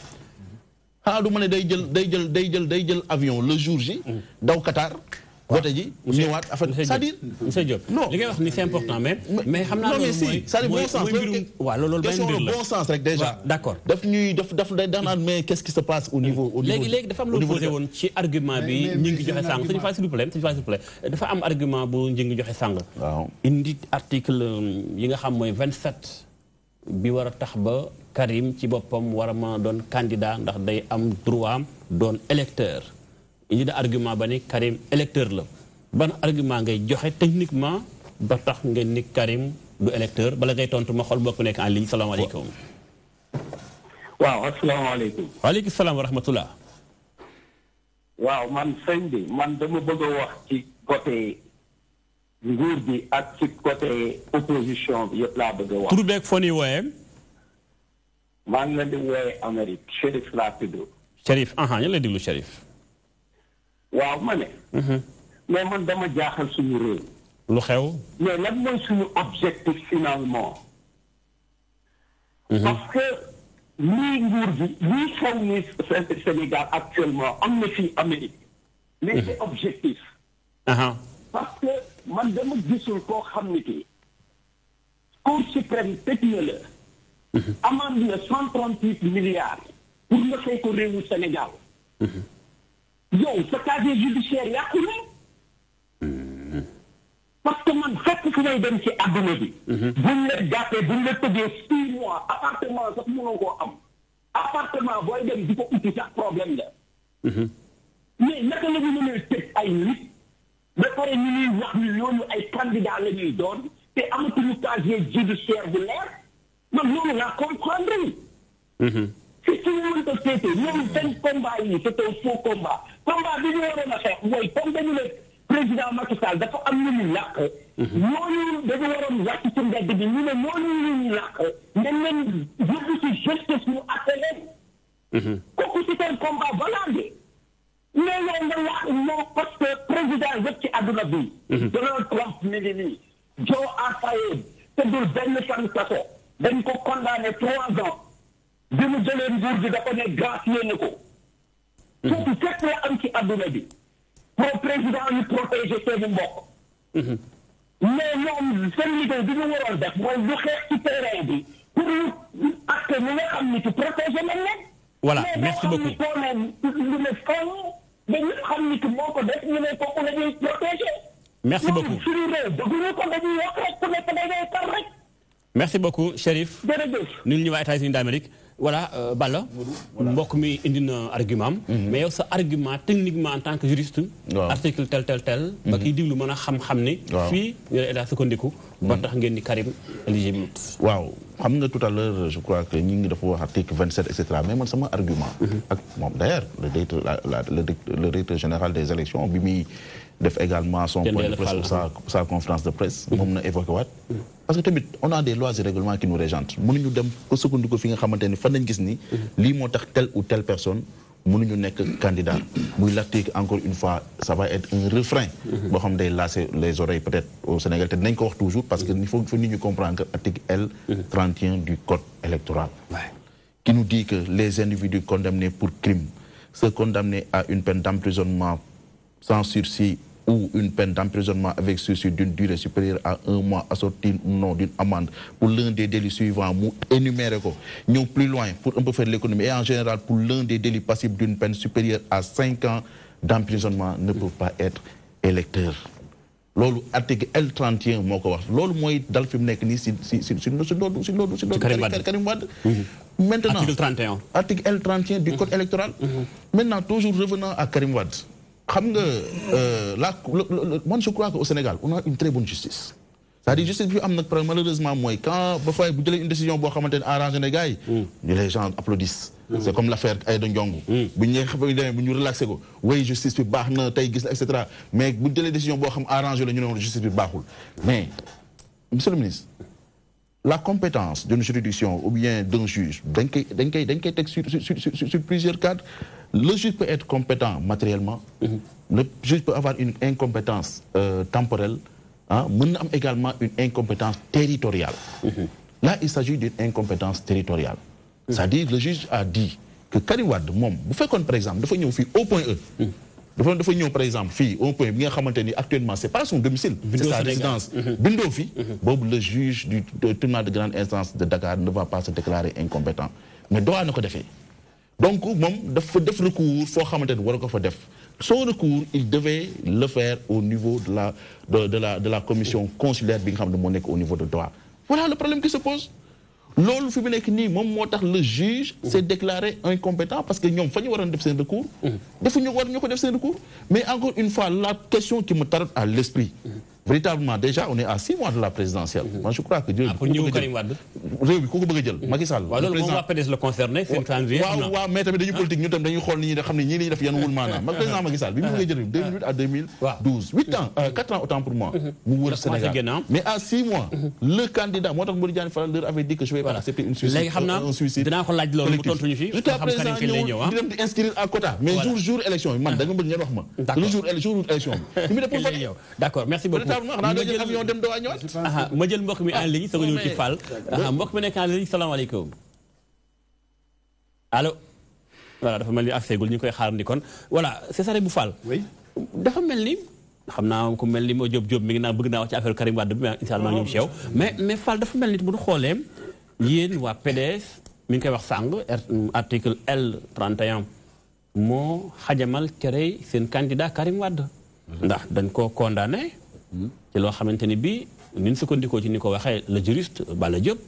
xanaa du ma ne day jël avion le jour ji daw Qatar voté ji ñëwaat affaire c'est-à-dire monsieur Diop non li ngay wax ni c'est important mais xam naa loolu mooy c'est-à-dire bon sens waaw loolu benn mbir la bon sens rek déjà d'accord daf naan mais qu'est-ce qui se passe au niveau léegi dafa am lu posé woon ci argument bi ñi ngi joxe sànq s'il vous plaît dafa am argument bu ñi ngi joxe sànq waaw indi article yi nga xam mooy 27 bi war a tax ba Karim ci boppam war a ma doon candidat ndax day am droit am doon électeur indi da argument ba ni Karim électeur la ban argument ngay joxe techniquement ba tax ngeen ni Karim du électeur bala ngay tontu ma xool bokk nekk en ligne salaamaaleykum. waaw asalaamaaleykum. waaleykum salaam wa rahmatullah. waaw man sëñ bi man dama bëgg a wax ci côté nguur bi ak ci côté opposition bi yëpp laa bëgg a wax. tur beeg foo nii wooyee. maa ngi leen di wooyee Amérique Chérif laa tudd. Chérif ñu lay déglu Chérif. waaw ma ne. mais man dama jaaxal suñu réew. lu xew. mais lan mooy suñu objectif finalement. parce que lii nguur gi lii xew ni Sénégal actuellement am na fii Amérique. mais c'est objectif. parce que man dama gisul koo xam ni kii. Cour suprême tëj na la. amende na 138 milliards. pour nga fay ko réewu Sénégal. yow sa casier judiciaire yàqu na parce que man fekk fu may dem ci adduna bi buñ la jàppee buñ la tëjee 6 mois appartement sax mënoo koo am appartement booy dem di ko uti sax problème la mais naka la ñu mën a tëj ay nit ba pare ñu ñuy wax ni ñooñu ay candidat la ñuy doon te amatuñu casier judiciaire bu leer man loolu laa comprendre si ñu mënta féete ñoom seen combat yi c'est un faux combat bi ñu waroon a xeex mooy comme dañu ne président Macky Sall dafa am lu ñu làq ñooñu dañu waroon wàcc ci mbedd bi ñu ne ñooñu ñu làq ngeen leen yóbbu ci justice ñu atte leen kooku c'est un combat valable mais yow nga wax moom parce que président yëpp ci àdduna bi Donald Trump mi ngi nii Joe Arpaio tëddul benn fan kaso dañ ko condamné 3 ans bi mu jëlee nguur gi dafa ne gracier na ko foofu fépp la am ci adduna bi pour président ñu protéger seeni mbokk mais ñoom seen liggéey bi ñu waroon def mooy lu xeex ci terrain bi pour ñu acte ñi nga xam ni ci protéger nañ leen voilà merci beaucoup mais boo xam ni koo ne lu ne faw dañu xam ni ki moo ko def ñu ne kooku la ñuy protéger merci beaucoup suñu réew dëgguñu ko dañuy wax rek ku nekk dangay tar rek merci beaucoup Chérif jërëjëf nul ñu waa États-Unis d'Amérique voilà Balla mbokk mi indi na argument mais yow sa argument techniquement en tant que juriste article tel ba kiy diglu mën a xam-xam ni fii ñu ne état sukkandiku ba tax ngeen ni Karim éligible waaw xam nga tout à l'heure je crois que ñi ngi dafa wax article 27 et cetera mais man sama argument ak moom d'ailleurs le directeur général des élections bi muy def également son point de presse ou sa conférence de presse moom na évoqué waat parce que tamit on a des lois et règlements qui nous régentent mënuñu dem ko sukkandiku fi nga xamante ni fan nañ gis ni lii moo tax telle ou telle personne mënuñu nekk candidat muy l'article encore une fois ça va être un refrain boo xam day lasser les oreilles peut-être au Sénégal te dinañ ko wax toujours parce que il faut nit ñu comprendre que article L 31 du code électoral qui nous dit que les individus condamnés pour crime se condamnés à une peine d'emprisonnement sans sursis ou une peine d'emprisonnement avec sursis d'une durée supérieure à 1 mois assortie ou non d'une amende pour l'un des délits suivants, nous énumérons plus loin pour un peu faire l'économie, et en général pour l'un des délits passibles d'une peine supérieure à 5 ans d'emprisonnement ne peuvent pas être électeurs. Loolu article L31 moo ko wax loolu mooy dal fi mu nekk nii si Karim Wade. Maintenant article 31. Article L31 du code électoral. Maintenant toujours revenant à Karim Wade. Xam nga moi je crois qu'au Sénégal on a une très bonne justice. C'est-à-dire justice bi am nag malheureusement mooy quand ba fay bu jëlee une décision boo xamante ne arrangé na gars yi. Les gens applaudissent. C'est comme l'affaire Aïda Ndiongue. bu ñu relaxé ko oui justice bi baax na tey gis la et cetera mais bu jëlee décision boo xam arrangé la ñu ne justice bi baaxul. Mais monsieur le ministre la compétence d'une juridiction ou bien d'un juge dañ koy teg sur plusieurs cadres. Le juge peut être compétent matériellement. Le juge peut avoir une incompétence temporelle. Mën na am également une incompétence territoriale. Là il s'agit d'une incompétence territoriale. C'est-à-dire le juge a dit que Karim Wade moom bu fekkoon par exemple dafa ñëw fii au point E. dafa ñëw par exemple fii au point bi nga xamante ni actuellement c'est pas son domicile. C'est sa résidence. bindoo fi boobu le juge du tribunal de grande instance de Dakar ne va pas se déclarer incompétent mais doit na ko defee. Donc moom dafa def recours foo xamante ni war ko fa def. Son recours il devait le faire au niveau de la commission consulaire bi nga xam ne moo nekk au niveau de droit. Voilà le problème qui se pose. Loolu fi mu nekk nii moom moo tax le juge s'est déclaré incompétent parce que ñoom fa ñu waroon def seen recours. defuñu war ñu ko def seen recours. Mais encore une fois la question qui me taraude à l'esprit. Véritablement déjà on est à 6 mois de la présidentielle. Moi je crois que pour ñëw Karim Wade. réew bi ku ko bëgg a jël Macky Sall. waaw loolu moom waa PDS la concerné seen calendrier. waaw mais tamit dañuy politique ñu tam dañuy xool ni ñi xam ne ñii lañuy def yan wul maanaam. président Macky Sall bi mu bëggee jël 2008 à 2012 8 ans 4 ans autant pour moi. mu wër Sénégal mais à 6 mois. le candidat moo tax Modou Diagne Fada leur avait dit que je vais pas accepter une suicide. léegi xam naa dinaa ko laaj loolu mu tontu ñu fi. jusqu'à présent ñëw di dem di inscrire à quota. mais jour élection yi man da nga bëgg ngeen wax ma. le jour élection bi. mu def pour Fatick. d'accord merci beaucoup. dem doo ñëwaat. ma jël mbokk mi en ligne soog a ñëw ci Fall. mbokk mi nekk en ligne salaamaaleykum. allo. voilà dafa mel ni accès gul ñu koy xaarandi kon voilà c'est ça bu Fall. oui dafa mel ni xam naa ku mel ni moo Diop mi ngi naan bëgg naa wax ci affaire Karim Wade bi mais incha allah ñoom ci yow mais Fall dafa mel ni bu ñu xoolee yéen waa PDS mi ngi koy wax sàng article L31 moo xajamal cere seen candidat Karim Wade. ndax dañ koo condamné. ci loo xamante ni bii ni ñu sukkandikoo ci ni ko waxee le juriste Balla Diop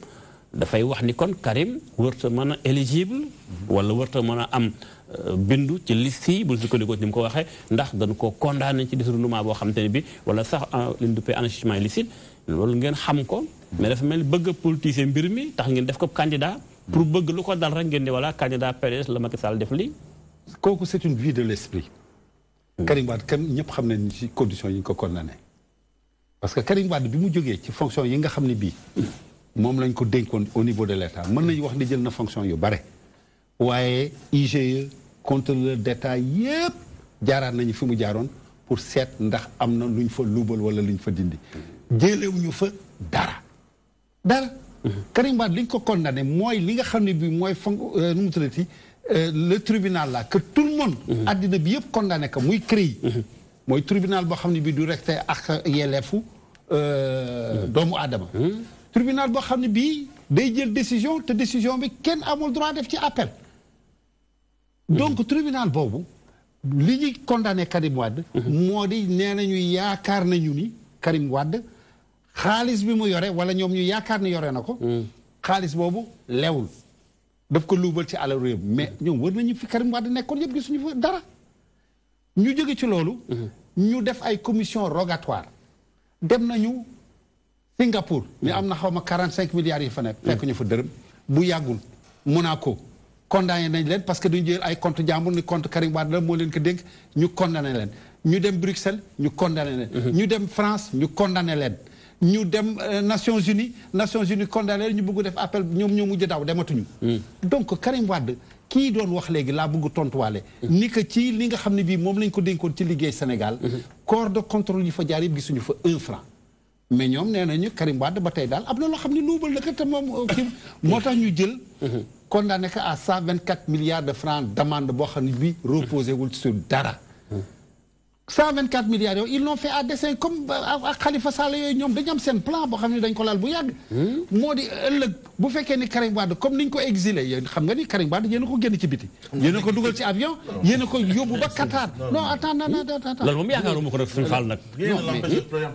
dafay wax ni kon Karim wërta mën a éligible wala wërta mën a am bindu ci liste yi bu ñu sukkandikoo ci ni mu ko waxee ndax dañ koo condamné ci détournement boo xamante ni bii wala sax li ñu duppee enrichissement illicite loolu ngeen xam ko mais dafa mel ni bëgg a politiser mbir mi tax ngeen def ko candidat pour bëgg lu ko dal rek ngeen di voilà candidat PDS la Macky Sall def lii. kooku c'est une vie de l'esprit. Karim Wade kenn ñëpp xam nañ ci conditions yi ñu ko condamné. parce que Karim Wade bi mu jógee ci fonction yi nga xam ne bii moom lañ ko dénkoon au niveau de l'État mën nañu wax ni jël na fonction yu bare waaye IGE contrôleur d'État yépp jaaraat nañu fi mu jaaroon pour seet ndax am na luñ fa luubal wala luñ fa dindi jëlewuñu fa dara Karim Wade li ñu ko condamné mooy li nga xam ne bii mooy nu mu tuddati le tribunal là que tout le monde addina bi yëpp condamné ko muy CREI mooy tribunal boo xam ne bii du respecté ak yelleefu doomu aadama tribunal boo xam ne bii day jël décision te décision bi kenn amul droit def ci appel donc tribunal boobu li ñuy condamné Karim Wade moo di nee nañu yaakaar nañu ni Karim Wade xaalis bi mu yore wala ñoom ñu yaakaar ni yore na ko xaalis boobu lewul daf ko luubal ci alal réew mais ñoom wër nañu fi Karim Wade nekkoon yëpp gisuñu fa dara ñu jóge ci loolu ñu def ay commission rogatoire dem nañu Singapour mais am na xaw ma 45 milliards yi fa nekk fekk ñu fa dërëm bu yàggul Monaco condamné nañ leen parce que duñu jël ay compte jàmbur ni compte Karim Wade la moo leen ko dénk ñu condamné leen ñu dem Bruxelles ñu condamné leen ñu dem France ñu condamné leen ñu dem Nations Unies condamné leen ñu bëgg def appel ñoom ñoo mujj daw dematuñu donc Karim Wade kii doon wax léegi laa bëgg tontuwaale ni que ci li nga xam ne bii moom lañ ko dénkoon ci liggéey Sénégal corps de contrôle yi fa jaar yëpp gisuñu fa 1 franc mais ñoom nee nañu Karim Wade ba tey daal am na loo xam ne luubal la ko te moom kii moo tax ñu jël condamné ko à 124 milliards de francs d'amende boo xam ne bii reposé wul sur dara. 124 milliards yooyu ils l'ont fait à dessein comme ak Khalifa Sall yooyu ñoom dañu am seen plan boo xam ne dañ ko laal bu yàgg. moo di ëllëg bu fekkee ni Karim Wade comme niñ ko exilé yéen xam nga ni Karim Wade yéen a ko génn ci biti. yéen a ko dugal ci avion yéen a ko yóbbu ba Qatar. non attends. loolu moom yaakaaruma ko nag suñu Fall nag.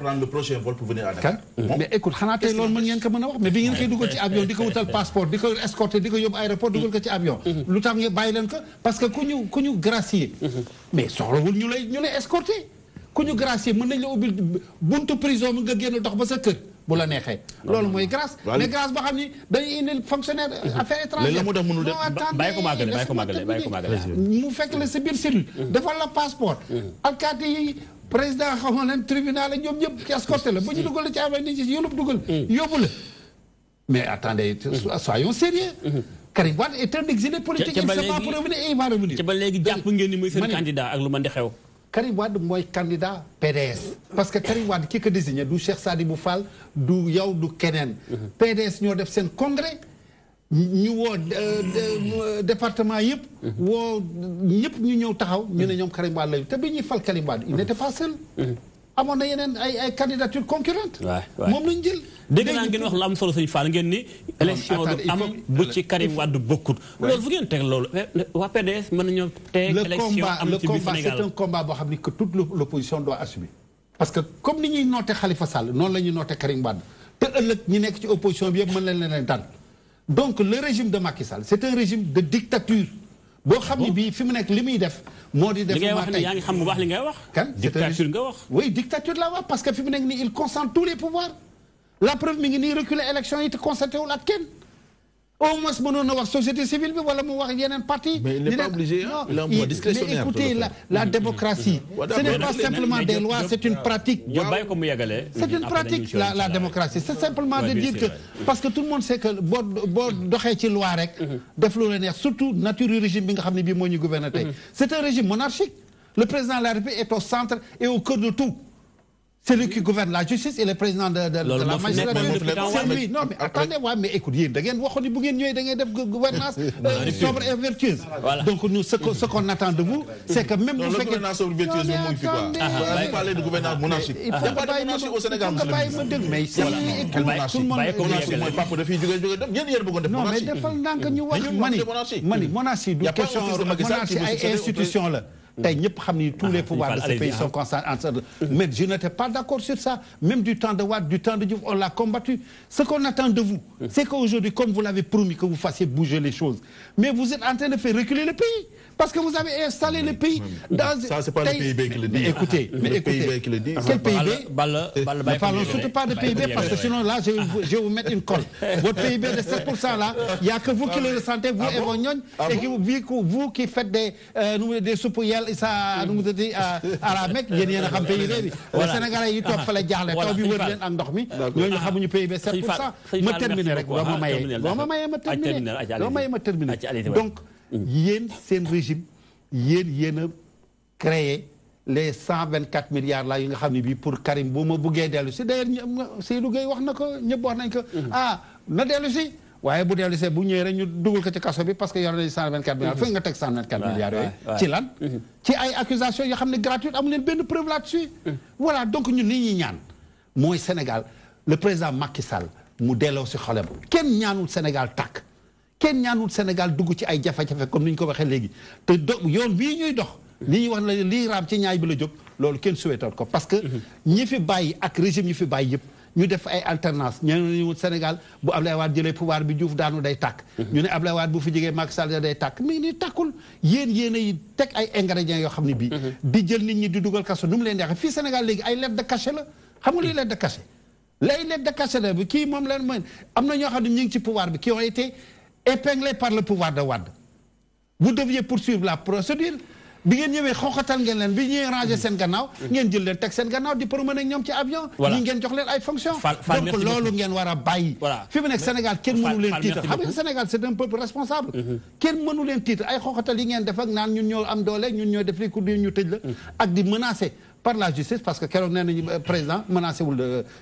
prendre le prochain vol pour venir à Dakar. mais écoute xanaa tey loolu mën ngeen ko mën a wax mais bi ngeen koy dugal ci avion di ko wutal passeport di ko escorter di ko yóbbu aéroport dugal ko ci avion. lu tax ngeen bàyyi leen ko parce que ku ñu gracier. mais soxlawul ñu lay escorter. ku ñu gracier mën nañ la ubbil buntu prison bi nga génn dox ba sa kër bu la neexee. loolu mooy grâce. mais grâce boo xam ni dañuy indil fonctionnaire affaires étrangères. léegi la mu tax mënul bàyyi ko màggale. mu fekk la sa biir cellule. defal la passeport. alkaati yi président xam nga tribunal la ñoom ñëpp escorté la ba ñu dugal la ci affaire nit ñi yëlub dugal. yóbbu la mais attendez soyons sérieux. Karim Wade est un exilé politique. il ne sait pas pour revenir et il va revenir. ca ba léegi jàpp ngeen ni muy seen candidat ak lu mën di xew. Karim Wade mooy candidat PDS parce que Karim Wade ki ko désigné du Cheikh Sadibou Fall du yow du keneen. PDS ñoo def seen congrès ñu woo département yëpp. woo ñëpp ñu ñëw taxaw ñu ne ñoom Karim Wade lañu te bi ñuy fal Karim Wade il n'était pas seul. amoon na yeneen ay candidature concurrente. moom lañ jël. dégg naa ngeen wax lu am solo Sëñ Fall ngeen ni. élection du am bu ci Karim Wade bokkut. loolu fu ngeen teg loolu waa PDS mën nañoo teg élection am ci biir Sénégal c'est un combat boo xam ni que toute l'opposition doit assumer. parce que comme ni ñuy noote Khalifa Sall noonu la ñuy noote Karim Wade te ëllëg ñi nekk ci opposition bi yëpp mën leen daan donc le régime de Macky Sall c'est un régime de dictature. boo xam ne bii fi mu nekk li muy def. moo di def li ngay wax ne yaa ngi xam bu baax li ngay wax. kan dictature nga wax. oui dictature la wax parce que fi mu nekk nii il concentre tous les pouvoirs. la preuve mi ngi nii reculer élection yi te concerté wul ak kenn. au moins mënoon na wax société civile bi wala mu wax yeneen parti. mais il n'est pas obligé il est un peu discrétionnaire. mais écoutez la démocratie. ce n'est pas simplement des lois c'est une pratique. c'est une pratique la démocratie c'est simplement de dire que parce que tout le monde sait que boo doxee ci loi rek. def lu la neex surtout nature régime bi nga xam ne bii moo ñu gouverner tey. c'est un régime monarchique. le président de la République est au centre et au cœur de tout. C'est lui qui gouverne la justice et le président de la magistrature. C'est lui. Non, mais attendez, mais écoutez, vous avez gouvernance sobre et vertueuse. Donc, nous, ce qu'on attend de vous, c'est que même vous faites. Gouvernance sobre et vertueuse, vous parlez de gouvernance monarchique. Il n'y a pas de monarchie au Sénégal. Mais ici, tout le monde. Non, mais defal ndànk ñu wax monarchie du question monarchie ay institution la. Tous les pouvoirs de ce pays sont concentrés. Mais je n'étais pas d'accord sur ça. Même du temps de Wade, du temps de Diouf, on l'a combattu. Ce qu'on attend de vous, c'est qu'aujourd'hui, comme vous l'avez promis, que vous fassiez bouger les choses. Mais vous êtes en train de faire reculer le pays. Parce que vous avez installé le pays dans... Ça, c'est pas le PIB qui le dit. Mais écoutez, quel PIB? Ne parlons surtout pas de PIB parce que sinon, là, je vais vous mettre une colle. Votre PIB de 7% là, il n'y a que vous qui le ressentez, vous et vos gnognes, et vous qui faites des soupes ça nous dit à la Mecque yéen a xam PIB bi. le Sénégalais yi toog fa la jaaxle taw bi wër leen ak ndox mi. ñooñu xamuñu PIB 7%. ma terminer rek doo ma maye ma terminer. donc yéen seen régime yéen a créé les 124 milliards là yi nga xam ne bii pour Karim bu ma buggee dellu si d'ailleurs Seydou Gueye wax na ko ñëpp wax nañ ko na dellu si. waaye bu dellu see bu ñëwee rek ñu dugal ko ci kaso bi parce que yor nañu 124 milliards fekk nga teg 124 milliards yooyu. ci lan ci ay accusations yoo xam ne gratuite amu leen benn preuve là-dessus. voilà donc ñun li ñuy ñaan mooy Sénégal le président Macky Sall mu delloo si xolam. kenn ñaanul Sénégal tàkk kenn ñaanul Sénégal dugg ci ay jafe-jafe comme ni ñu ko waxee léegi te yoon bii ñuy dox. li ñuy wax ne lii raam ci ñaay bi la jóg loolu kenn souhaité ko parce que ñi fi bàyyi ak régime ñi fi bàyyi yëpp. ñu def ay alternance ñu Sénégal bu Ablaye Wade jëlee pouvoir bi Diouf daanu day tàkk. ñu ne Ablaye Wade bu fi jógee Macky Sall day tàkk mais nii tàkkul yéen ay teg ay ingrédients yoo xam ne bii. di jël nit ñi di dugal kaso nu mu leen di waxee fii Sénégal léegi ay lettre de cachet la xam nga luy lettre de cachet. lay lettre de cachet la bi kii moom leen mooy am na ñoo xam ne ñu ngi ci pouvoir bi qui ont été épinglés par le pouvoir de Wade. vous deviez poursuivre la procédure. bi ngeen ñëwee xooxatal ngeen leen bi ñuy ranger seen gannaaw ngeen jël leen teg seen gannaaw di promener ak ñoom ci avion ñi ngeen jox leen ay fonctions donc loolu ngeen war a bàyyi fi mu nekk Sénégal kenn mënu leen titre xam nga Sénégal c'est un peuple responsable kenn mënu leen titre ay xooxatal yi ngeen def ak naan ñun ñoo am doole ñun ñoo def li ku di ñu tëj la ak di menacer par la justice parce que keroog nee nañu président menacé wul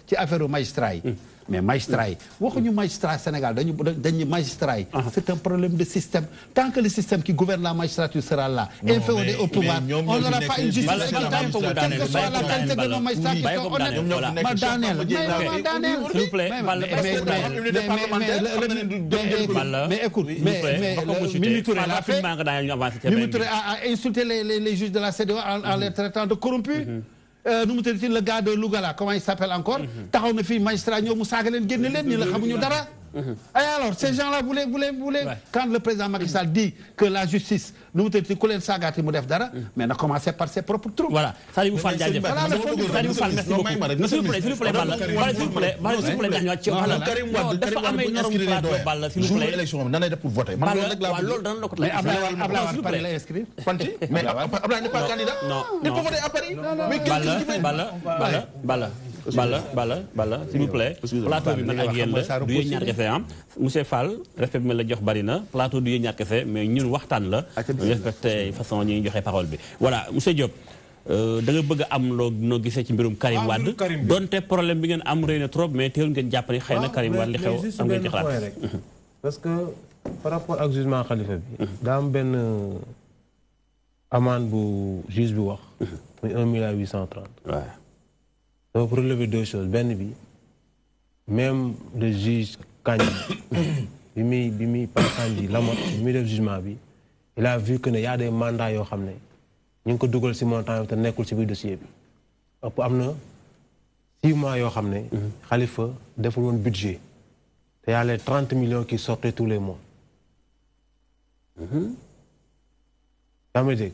ci affaire magistrat yi. mais magistrat yi waxuñu magistrat Sénégal dañu magistrat yi. c'est un problème de système tant que le système qui gouverne la magistrature sera là. inféodé au pouvoir on n'aura pas une justice équitable quelle que soit la qualité de nos magistrats qui sont honnêtes. ma daaneel s'il vous plaît mais écoute Mimi Touré l'a fait. Mimi Touré a insulté les juges de la CEDEAO en les traitant de corrompus. Nous mettons le gars de Louga là, comment il s'appelle encore? Taxaw na fi magistrat ñoo mu saaga leen génne leen ñi la xamuñu dara. Et alors ces gens-là voulaient quand le président Macky Sall dit que la justice nous mettons ku leen saagaati mu def dara, mais na commencer par ses propres troupes. Voilà, Salibou Fall jaajëf. Salibou Fall merci beaucoup. S'il vous plaît Balla, s'il vous plaît dañu ci wala dafa am ay normes plateau Balla s'il vous plaît. élection nan lay def pour voter. Man loolu rek la loolu dana la ko mais Ablaye Wade lay inscrire. Fanti mais Ablaye n'est pas candidat. Non. Il peut voter à Paris. Balla s'il vous plaît. Plateau bi man ak yéen la du yéen ñaar kese am. Monsieur Fall respect bi ma la jox bari na plateau du yéen ñaar kese mais ñun waxtaan la. respecté façon ñi joxe parole bi. Voilà monsieur Diop da nga bëgg am noo gisee ci mbirum Karim Wade donte problème bi ngeen am rëy na trop mais teewul ngeen jàpp ni xëy na Karim Wade li xew am ngeen ci xalaat. parce que par rapport ak jugement Khalifa bi. daa am benn amende bu juge bi wax. muy 1,830 milliard. donc pour relever deux choses benn bi même le juge Kandji bi muy par Kandji Lamotte bi muy def jugement bi il a vu que ne y a des mandats yoo xam ne ñu ngi ko dugal si montant yi te nekkul si biir dossier bi ëpp am na 6 mois yoo xam ne Khalifa deful woon budget te y a les 30 millions qui sortaient tous les mois yaa may dégg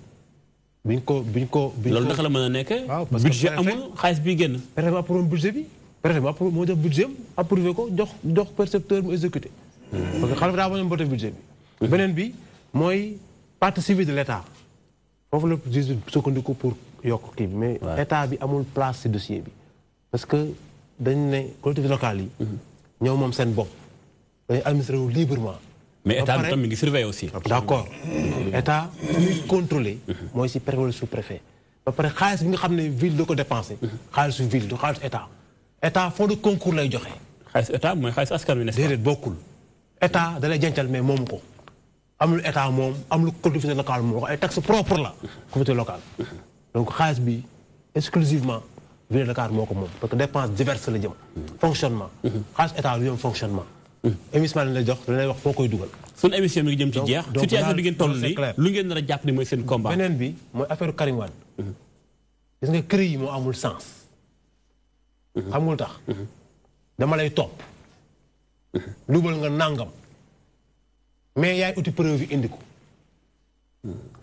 biñ ko loolu naka la mën a nekkee. budget amul xaalis bi génn. préfet approuvé budget bi. préfet moo jox budget am approuvé ko jox percepteur mu exécuté. parce que Khalifa daa bañ a voté budget bi. beneen bi mooy partie civile de l' état. foofu la juge bi sukkandiku pour yokk kii bi mais état bi amul place ci dossier bi. parce que dañ ne collectivités locales yi. ñoo moom seen bopp. dañuy administré wu librement. mais état bi tam mi ngi surveiller aussi. d' accord état su muy contrôler mooy si préfet wala sous préfet. ba pare xaalis bi nga xam ne ville da ko dépensé. xaalisu ville du xaalisu état. état fonds de concours lay joxe. xaalis état mooy xaalis askan wi. déedéet bokkul. état da lay jëncal mais moomu ko. amul état moom amul collectivité locale moom ay taxe propre la. collectivité locale. donc xaalis bi exclusivement ville de Dakar moo ko moom parce que dépenses diverses la jëm. fonctionnement. xaalis état lu jëm fonctionnement. émission lañ lay jox dañ lay wax foo koy dugal. suñu émission mi ngi jëm ci jeex. situation bi ngeen toll nii lu ngeen nar a jàpp ni mooy seen combat. beneen bi mooy affaire Karim Wade. gis nga kër yi moo amul sens. xamul tax. dama lay topp. lubal nga nangam. mais yaay uti preuve yi indi ko.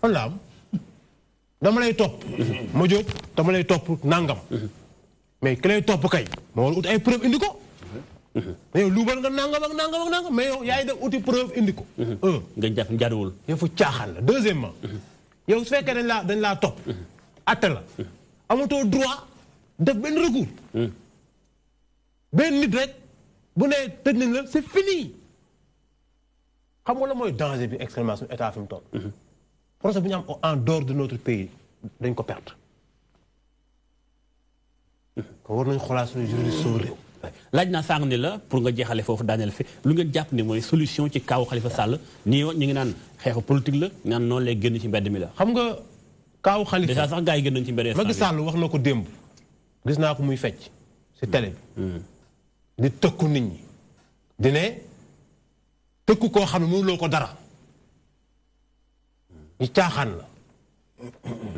fan la am dama lay topp. ma jóg dama lay topp nangam. mais ki lay topp kay. ma war uti ay preuve indi ko. mais yow luubal nga nangam ak nangam ak nangam mais yow yaay def uti preuve indi ko. nga jàpp jaaduwul. yow fu caaxaan la deuxièmement yow su fekkee dañ laa topp. atte la amatoo droit def benn recours. benn nit rek bu nee tëj nañ la c'est fini. xam nga la mooy danger bi extrêmement suñu état fi mu toll. procès bu ñu am en dehors de notre pays dañ ko perte. kon war nañ xoolaat suñu juridiction réew. laaj naa sànq ni la pour nga jeexale foofu daaneel fi lu ngeen jàpp ni mooy solution ci kaw Khalifa Sall nii ñu ngi naan xeexu politique la naan noonu lay génn ci mbedd mi la. xam nga kaaw Khalifa déjà sax gars yi génn nañ ci mbedd. Macky Sall wax na ko démb. gis naa ko muy fecc ci télé bi. di tëkku nit ñi. di ne tëkku koo xam ne mënuloo ko dara. ñu caaxaan la.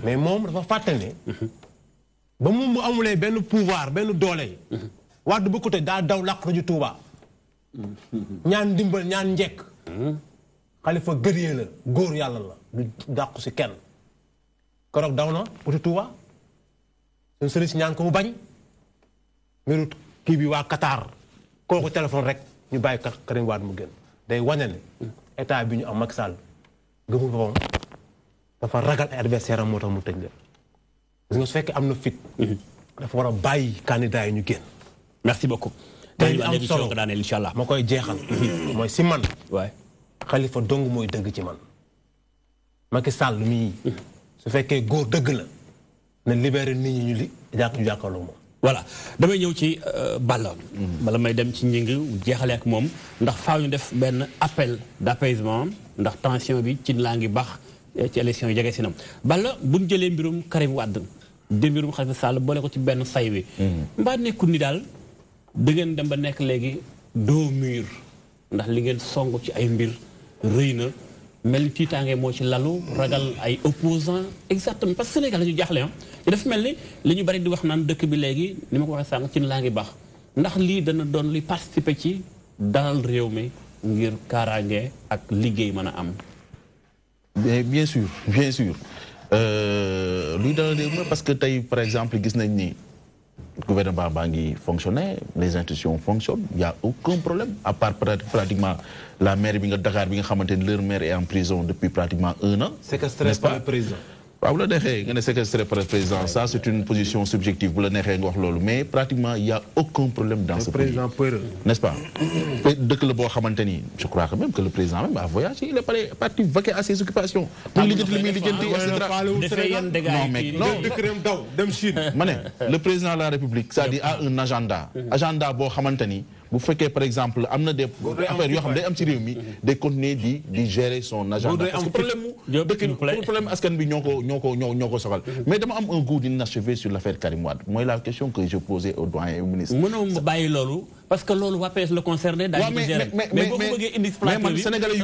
mais moom dafa fàtte ne. ba mu amulee benn pouvoir benn doole yi. Wade bu ko tëj daa daw làq na ju Tuuba. ñaan ndimbal ñaan njekk. Khalifa gëree la góor yàlla la du dàqu si kenn. keroog daw na uti Tuuba. suñu sëriñ si ñaan ko mu bañ. mbiru kii bi waa Qatar. koo ko téléphone rek ñu bàyyi Karim Wade mu génn. day wane ne état bi ñu am Macky Sall gëmul boppam dafa ragal ay adversaire am moo tax mu tëj leen. gis nga su fekkee am na fit. dafa war a bàyyi candidat yi ñu génn. merci beaucoup. tey li am solo daaneel incha allah ma koy jeexal. mooy si man. waay Khalifa dong mooy dëgg ci man. Macky Sall mii. su fekkee góor dëgg la. na libéré nit ñi ñu jàkkaarloo moom. voilà damay ñëw ci Balla. bala may dem ci ñi ngi jeexale ak moom ndax faaw ñu def benn appel d'apaisement ndax tension bi ci laa ngi baax ci élection yi jege si nam Balla bu ñu jëlee mbirum Karim Wade de mbirum Khalifa Sall boole ko ci benn say wi. mbaa nekkul ni daal da ngeen dem ba nekk léegi deux murs ndax li ngeen song ci ay mbir rëy na mel ni tiitaange moo ci lalu ragal ay opposants exactement parce que Sénégal la ñu jaaxle te dafa mel ni li ñu bari di wax naan dëkk bi léegi ni ma ko waxee sànq ci laa ngi baax ndax lii dana doon li participer ci dalal réew mi ngir kaaraange ak liggéey mën a am. bien sûr bien sûr luy dalal réew mi parce que tey par exemple gis nañ ni gouvernement baa ngi fonctionner les institutions fonctionnent il y a aucun problème à part pratiquement la maire bi nga Dakar bi nga xamante ni leur maire est en prison depuis pratiquement 1 an. séquestré par le président. waaw bu la neexee nga ne séquestré par le président ça c'est une position subjective bu la neexee nga wax loolu mais pratiquement il y a aucun problème dans ce pays n'est-ce pas dëkk la boo xamante ni je crois que même que le président même a voyagé il est parti vaquer à ses occupations pour lijjanti li muy lijjanti et cetera non mais non ma ne le président de la République c'est-à-dire a un agenda boo xamante ni bu fekkee par exemple am na des affaires yoo xam day am ci réew mi day continuer di gérer son agenda parce que problème askan bi ñoo ko soxal mais dama am un goût d'inachevé sur l'affaire Karim Wade mooy la question que je posais au doyen ministre. mënoo ma bàyyi loolu parce que loolu waa PS le concerné daal di gérer mais boo ko bëggee indi man sénégalais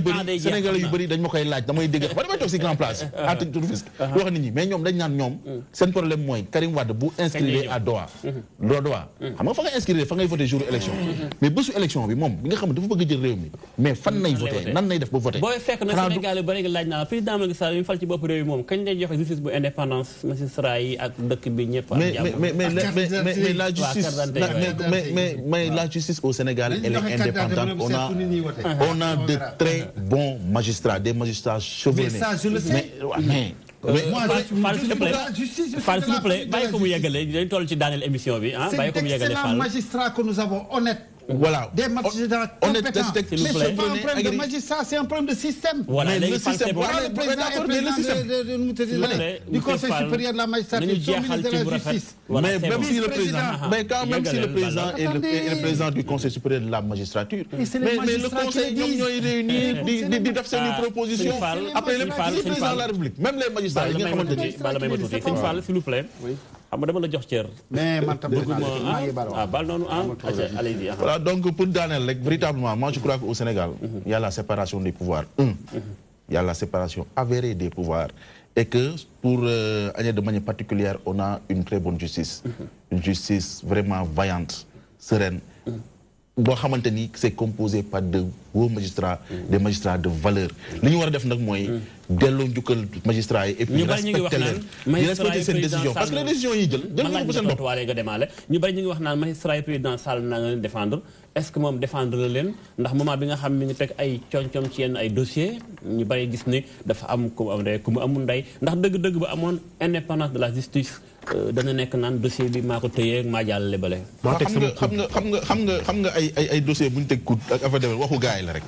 yu bëri dañ ma koy laaj damay dégg ba damay toog si grand place à Rufisque wax nit ñi mais ñoom dañ naan ñoom seen problème mooy Karim Wade bu inscrire à Doha xam nga fa nga inscrire fa ngay voter jour élection mais bésu élection bi moom bi nga xam ne dafa bëgg a jël réew mi mais fan nay voté nan nay def ba voté booy fekk na Sénégal yu bëri nga laaj naa président Macky Sall yu fal ci bopp réew mi moom kañ lay joxe justice bu indépendance magistrat yi ak dëkk bi ñëpp mais la justice mais la justice au Sénégal elle est indépendante on a de très bons magistrats des magistrats chevronnés mais ça je le sais mais Fall s'il vous plaît bàyyi ko mu yeggale dañ toll ci daaneel émission bi ah bàyyi ko mu yeggale Fall. C'est d'excellents magistrats que nous avons honnêtes. Voilà. Des magistrats compétents. Mais c'est pas un problème de magistrat, c'est un problème de système. Voilà, le système. Voilà, le président est du Conseil supérieur de la magistrature, ministre de la Justice. Mais même si le président, mais quand même si le président est le président du Conseil supérieur de la magistrature, mais le Conseil ñoom ñooy réunir di def seen proposition après le président de la République, même les magistrats yi nga xamante ni. Bala may ma tuuti Sëñ Fall s'il vous plaît. xam nga dama la jox cër. mais man tam bal noonu allez-y. Voilà, donc pour Daniel, véritablement, moi je crois qu'au Sénégal, il y a la séparation des pouvoirs. Il y a la séparation avérée des pouvoirs. Et que pour de manière particulière, on a une très bonne justice. Une justice vraiment vaillante, sereine. C'est composé par de hauts magistrats, des magistrats de valeur. Ce qu'on doit faire, c'est les magistrats et puis respecter cette décision. Parce que les décisions, ñu bari ñu ngi wax naan magistrat président Sall na nga défendre est-ce que moom défendre la leen ndax moment bi nga xam mi ngi teg ay coom-coom ci yenn ay dossiers ñu bari gis ni dafa am ku am ndey ku mu amul ndey ndax dëgg-dëgg ba amoon indépendance de la justice dana nekk naan dossier bi maa ko tëyee ak maa jàllale bale. xam nga ay dossier bu ñu teg ku ak affaire demee waxu gaay la rek.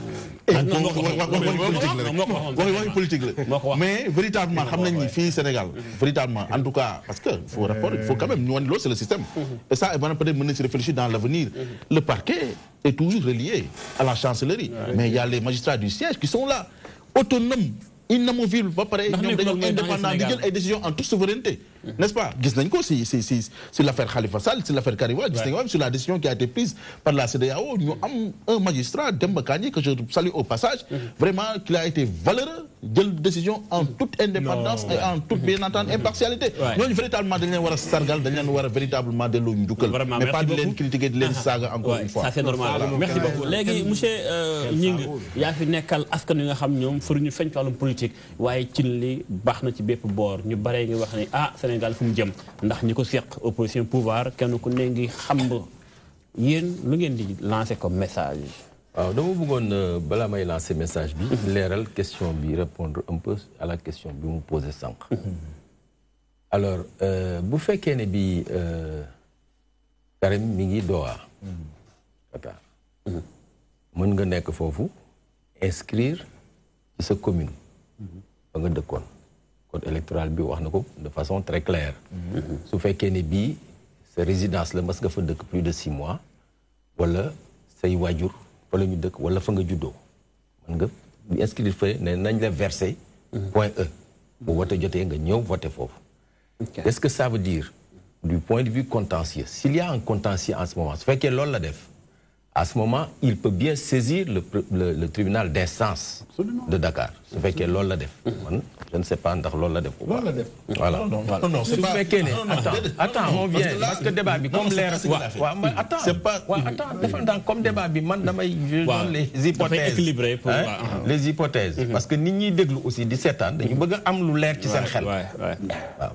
waxu politique la mais véritablement xam nañ ni fii Sénégal véritablement en tout cas parce que faut rapport il faut quand même ñu wane loolu c'est le système et ça peut-être mën nañ si réfléchir dans l'avenir le parquet est toujours relié à la chancellerie mais il y a les magistrats du siège qui sont là autonomes inamovibles ba pare ñoom dañoo indépendant di jël ay décisions en toute souveraineté n'est-ce pas gis nañ ko si l'affaire Khalifa Sall si l'affaire Karim Wade gis nañ ko même sur la décision qui a été prise par la CEDEAO ñu am un magistrat Demba Kandji que je salue au passage vraiment qu'il a été valeureux jël décision en toute indépendance et en toute bien entendu impartialité ñooñu véritablement dañ leen war a sargal dañ leen war a véritablement delloo njukkal mais pas di leen critiquer di leen saaga encore une fois ça c'est normal merci beaucoup léegi monsieur Gningue yaa fi nekkal askan wi nga xam ñoom fër ñu feeñ ci wàllum politique waaye cin li baax na ci bépp boor ñu bare ngi wax ni Sénégal fu mu jëm ndax ñi ko seq opposition pouvoir kenn ku ne ngi xam yéen lu ngeen di lancer comme message. waaw dama bëggoon balaa may lancer message bi. leeral question bi répondre un peu à la question bi mu posé sànq. alors bu fekkee ne bi Karim mi ngi Doha. Qatar. mën nga nekk foofu inscrire ci sa commune. ba nga dëkkoon. kon code électoral bi wax na ko de façon très claire. su fekkee ne bii sa résidence la mas nga fa dëkk plus de 6 mois wala say waajur fa la ñu dëkk wala fa nga juddoo mën nga inscrire fa ne nañ la verser point E bu wote jotee nga ñëw voter foofu. Est-ce que ça veut dire du point de vue contentieux s'il y a un contentieux en ce moment su fekkee loolu la def à ce moment il peut bien saisir le tribunal d'instance de Dakar su fekkee loolu la def man je ne sais pas ndax loolu la def voilà non c'est pas attends on vient parce que débat bi comme l'air waaw mais attends c'est pas attends dafa ndànk comme débat bi man damay je donne les hypothèses parce que nit ñi déglu aussi di seetaan dañu bëgg a am lu leer ci seen xel waaw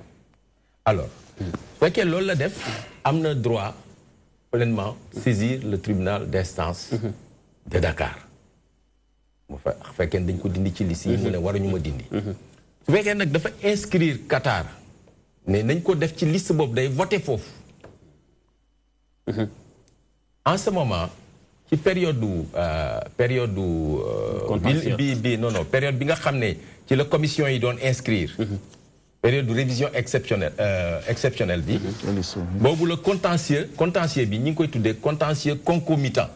alors su fekkee loolu la def am na droit pleinement saisir le tribunal d'instance de Dakar mu fekkee dañ ko dindi ci liste yi mu ne waruñu ma dindi su fekkee nag dafa inscrire Qatar ne nañ ko def ci liste boobu day voter foofu en ce moment ci période période bi nga xam ne ci la commission yi doon inscrire période de révision exceptionnelle bi boobu le contentieux bi ñi ngi koy tuddee contentieux concomitant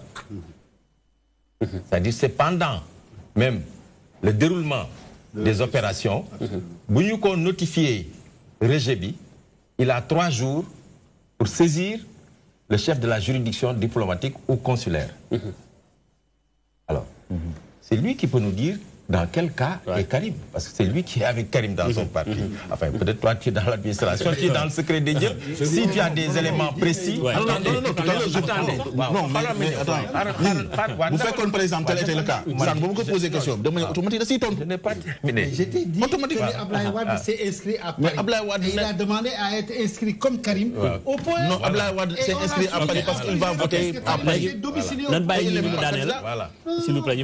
c'est-à-dire c'est pendant même le déroulement des opérations bu ñu ko notifier rejet bi il a 3 jours pour saisir le chef de la juridiction diplomatique ou consulaire alors c'est lui qui peut nous dire dans quel cas est Karim? Parce que c'est lui qui est avec Karim dans son parti. Enfin, peut-être toi, tu es dans l'administration, tu es dans le secret des dieux. Si tu as des éléments précis... Non, tout à l'heure, je parle. Non, mais attends. Vous faites qu'on présente tel était le cas. Ça ne vous poser question. De manière automatique, c'est ton. Je n'ai pas terminé. Je t'ai dit que Ablaye Wade s'est inscrit à Paris. Il a demandé à être inscrit comme Karim. Au point... Non, Ablaye Wade s'est inscrit à Paris parce qu'il va voter à Paris. Voilà. S'il vous plaît,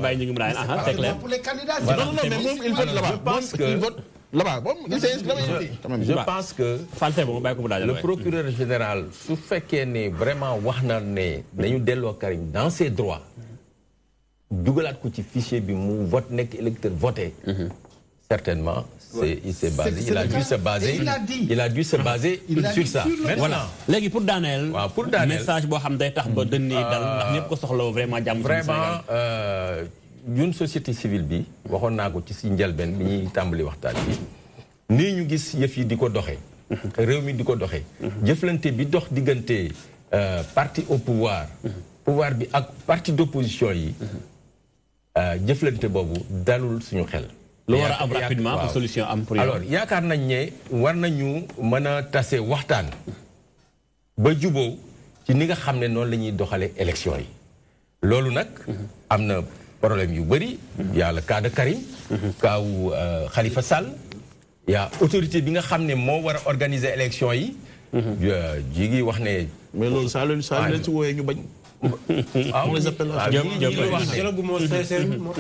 c'est clair. Pour les candidats. Non, mais même il vote là-bas. Il vote là-bas. Je pense que le procureur général, su fekkee ne vraiment wax na ne dañu delloo Karim dans ses droits, dugalaat ko ci fichier bi mu vote nekk électeur voté. Certainement, il a dû se baser sur ça. Voilà. Léegi pour daaneel. waaw pour daaneel message boo xam day tax ba dënn yi dal ndax ñëpp ko soxla vraiment jàmm. Vraiment. ñun société civile bi waxoon naa ko ci si njëlbeen bi ñuy tàmbali waxtaan bi nii ñu gis yëf yi di ko doxee réew mi di ko doxee jëflante bi dox diggante parti au pouvoir bi ak parti d'opposition yi jëflante boobu dalul suñu xel lu war a am rapidement pour solution am pour alors yaakaar nañ ne war nañu mën a tase waxtaan ba juboo ci ni nga xam ne noonu la ñuy doxalee élection yi loolu nag am na problème yu bëri y a le cas de Karim cas wu Khalifa Sall y a autorité bi nga xam ne moo war a organiser élection yi ji ngi wax ne mais loolu saa leen ci wooyee ñu bañ on les appelle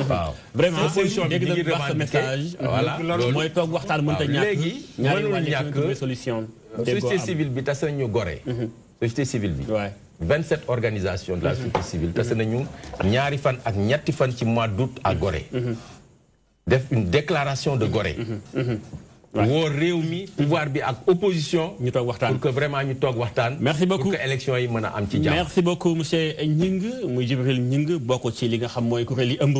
waaw vraiment dégg na baax sa message voilà mooy toog waxtaan mënta ñàkk léegi mënul ñàkk solution société civile bi tase nañu Gorée société civile bi 27 organisations de la société civile tase nañu ñaari fan ak ñetti fan ci mois d'août à Gorée def une déclaration de Gorée woo réew mi pouvoir bi ak opposition ñu toog waxtaan pour que vraiment ñu toog waxtaan merci beaucoup pour que élection yi mën a am ci jàmm merci beaucoup monsieur Gningue muy Djibril Gningue bokk ci li nga xam mooy kuréel yi ëmb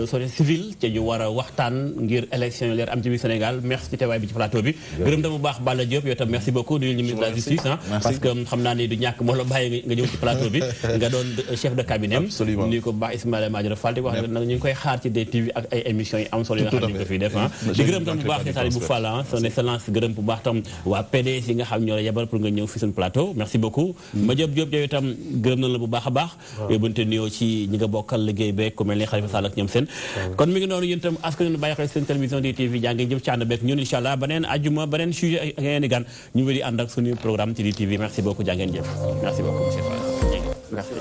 société civile te ñu war a waxtaan ngir élection yi leer am ci biir Sénégal merci ci teewaay bi ci plateau bi gërëm dama bu baax Balla Diop yow tam merci beaucoup nuyu ñu ministre de la justice parce que xam naa ni du ñàkk moo la bàyyi nga ñëw ci plateau bi nga doon chef de cabinet nuyu ko bu baax Ismaïla Madior Fall di wax nag ñu ngi koy xaar ci DTV ak ay émissions yi am solo yi nga xam ne ñu ko fiy def di gërëm tam bu baax Sadibou Fall son excellence gërëm bu baax tam waa PDS yi nga xam ñoo la yebal pour nga ñëw fi suñu plateau merci beaucoup ma Diop yow itam gërëm na la bu baax a baax yóbbante nuyoo ci ñi nga bokkal liggéey beeg ku mel ni Khalifa Sall ak ñoom seen kon mi ngi noonu yéen itam askan ñu bàyyi xel seen télévision DTV jaa ngi jëf ci ànd beeg ñun incha allah beneen ajuma beneen sujet ak yeneen i gan ñu ngi di ànd ak suñu programme ci DTV merci beaucoup jaa ngeen jëf merci beaucoup monsieur Fall merci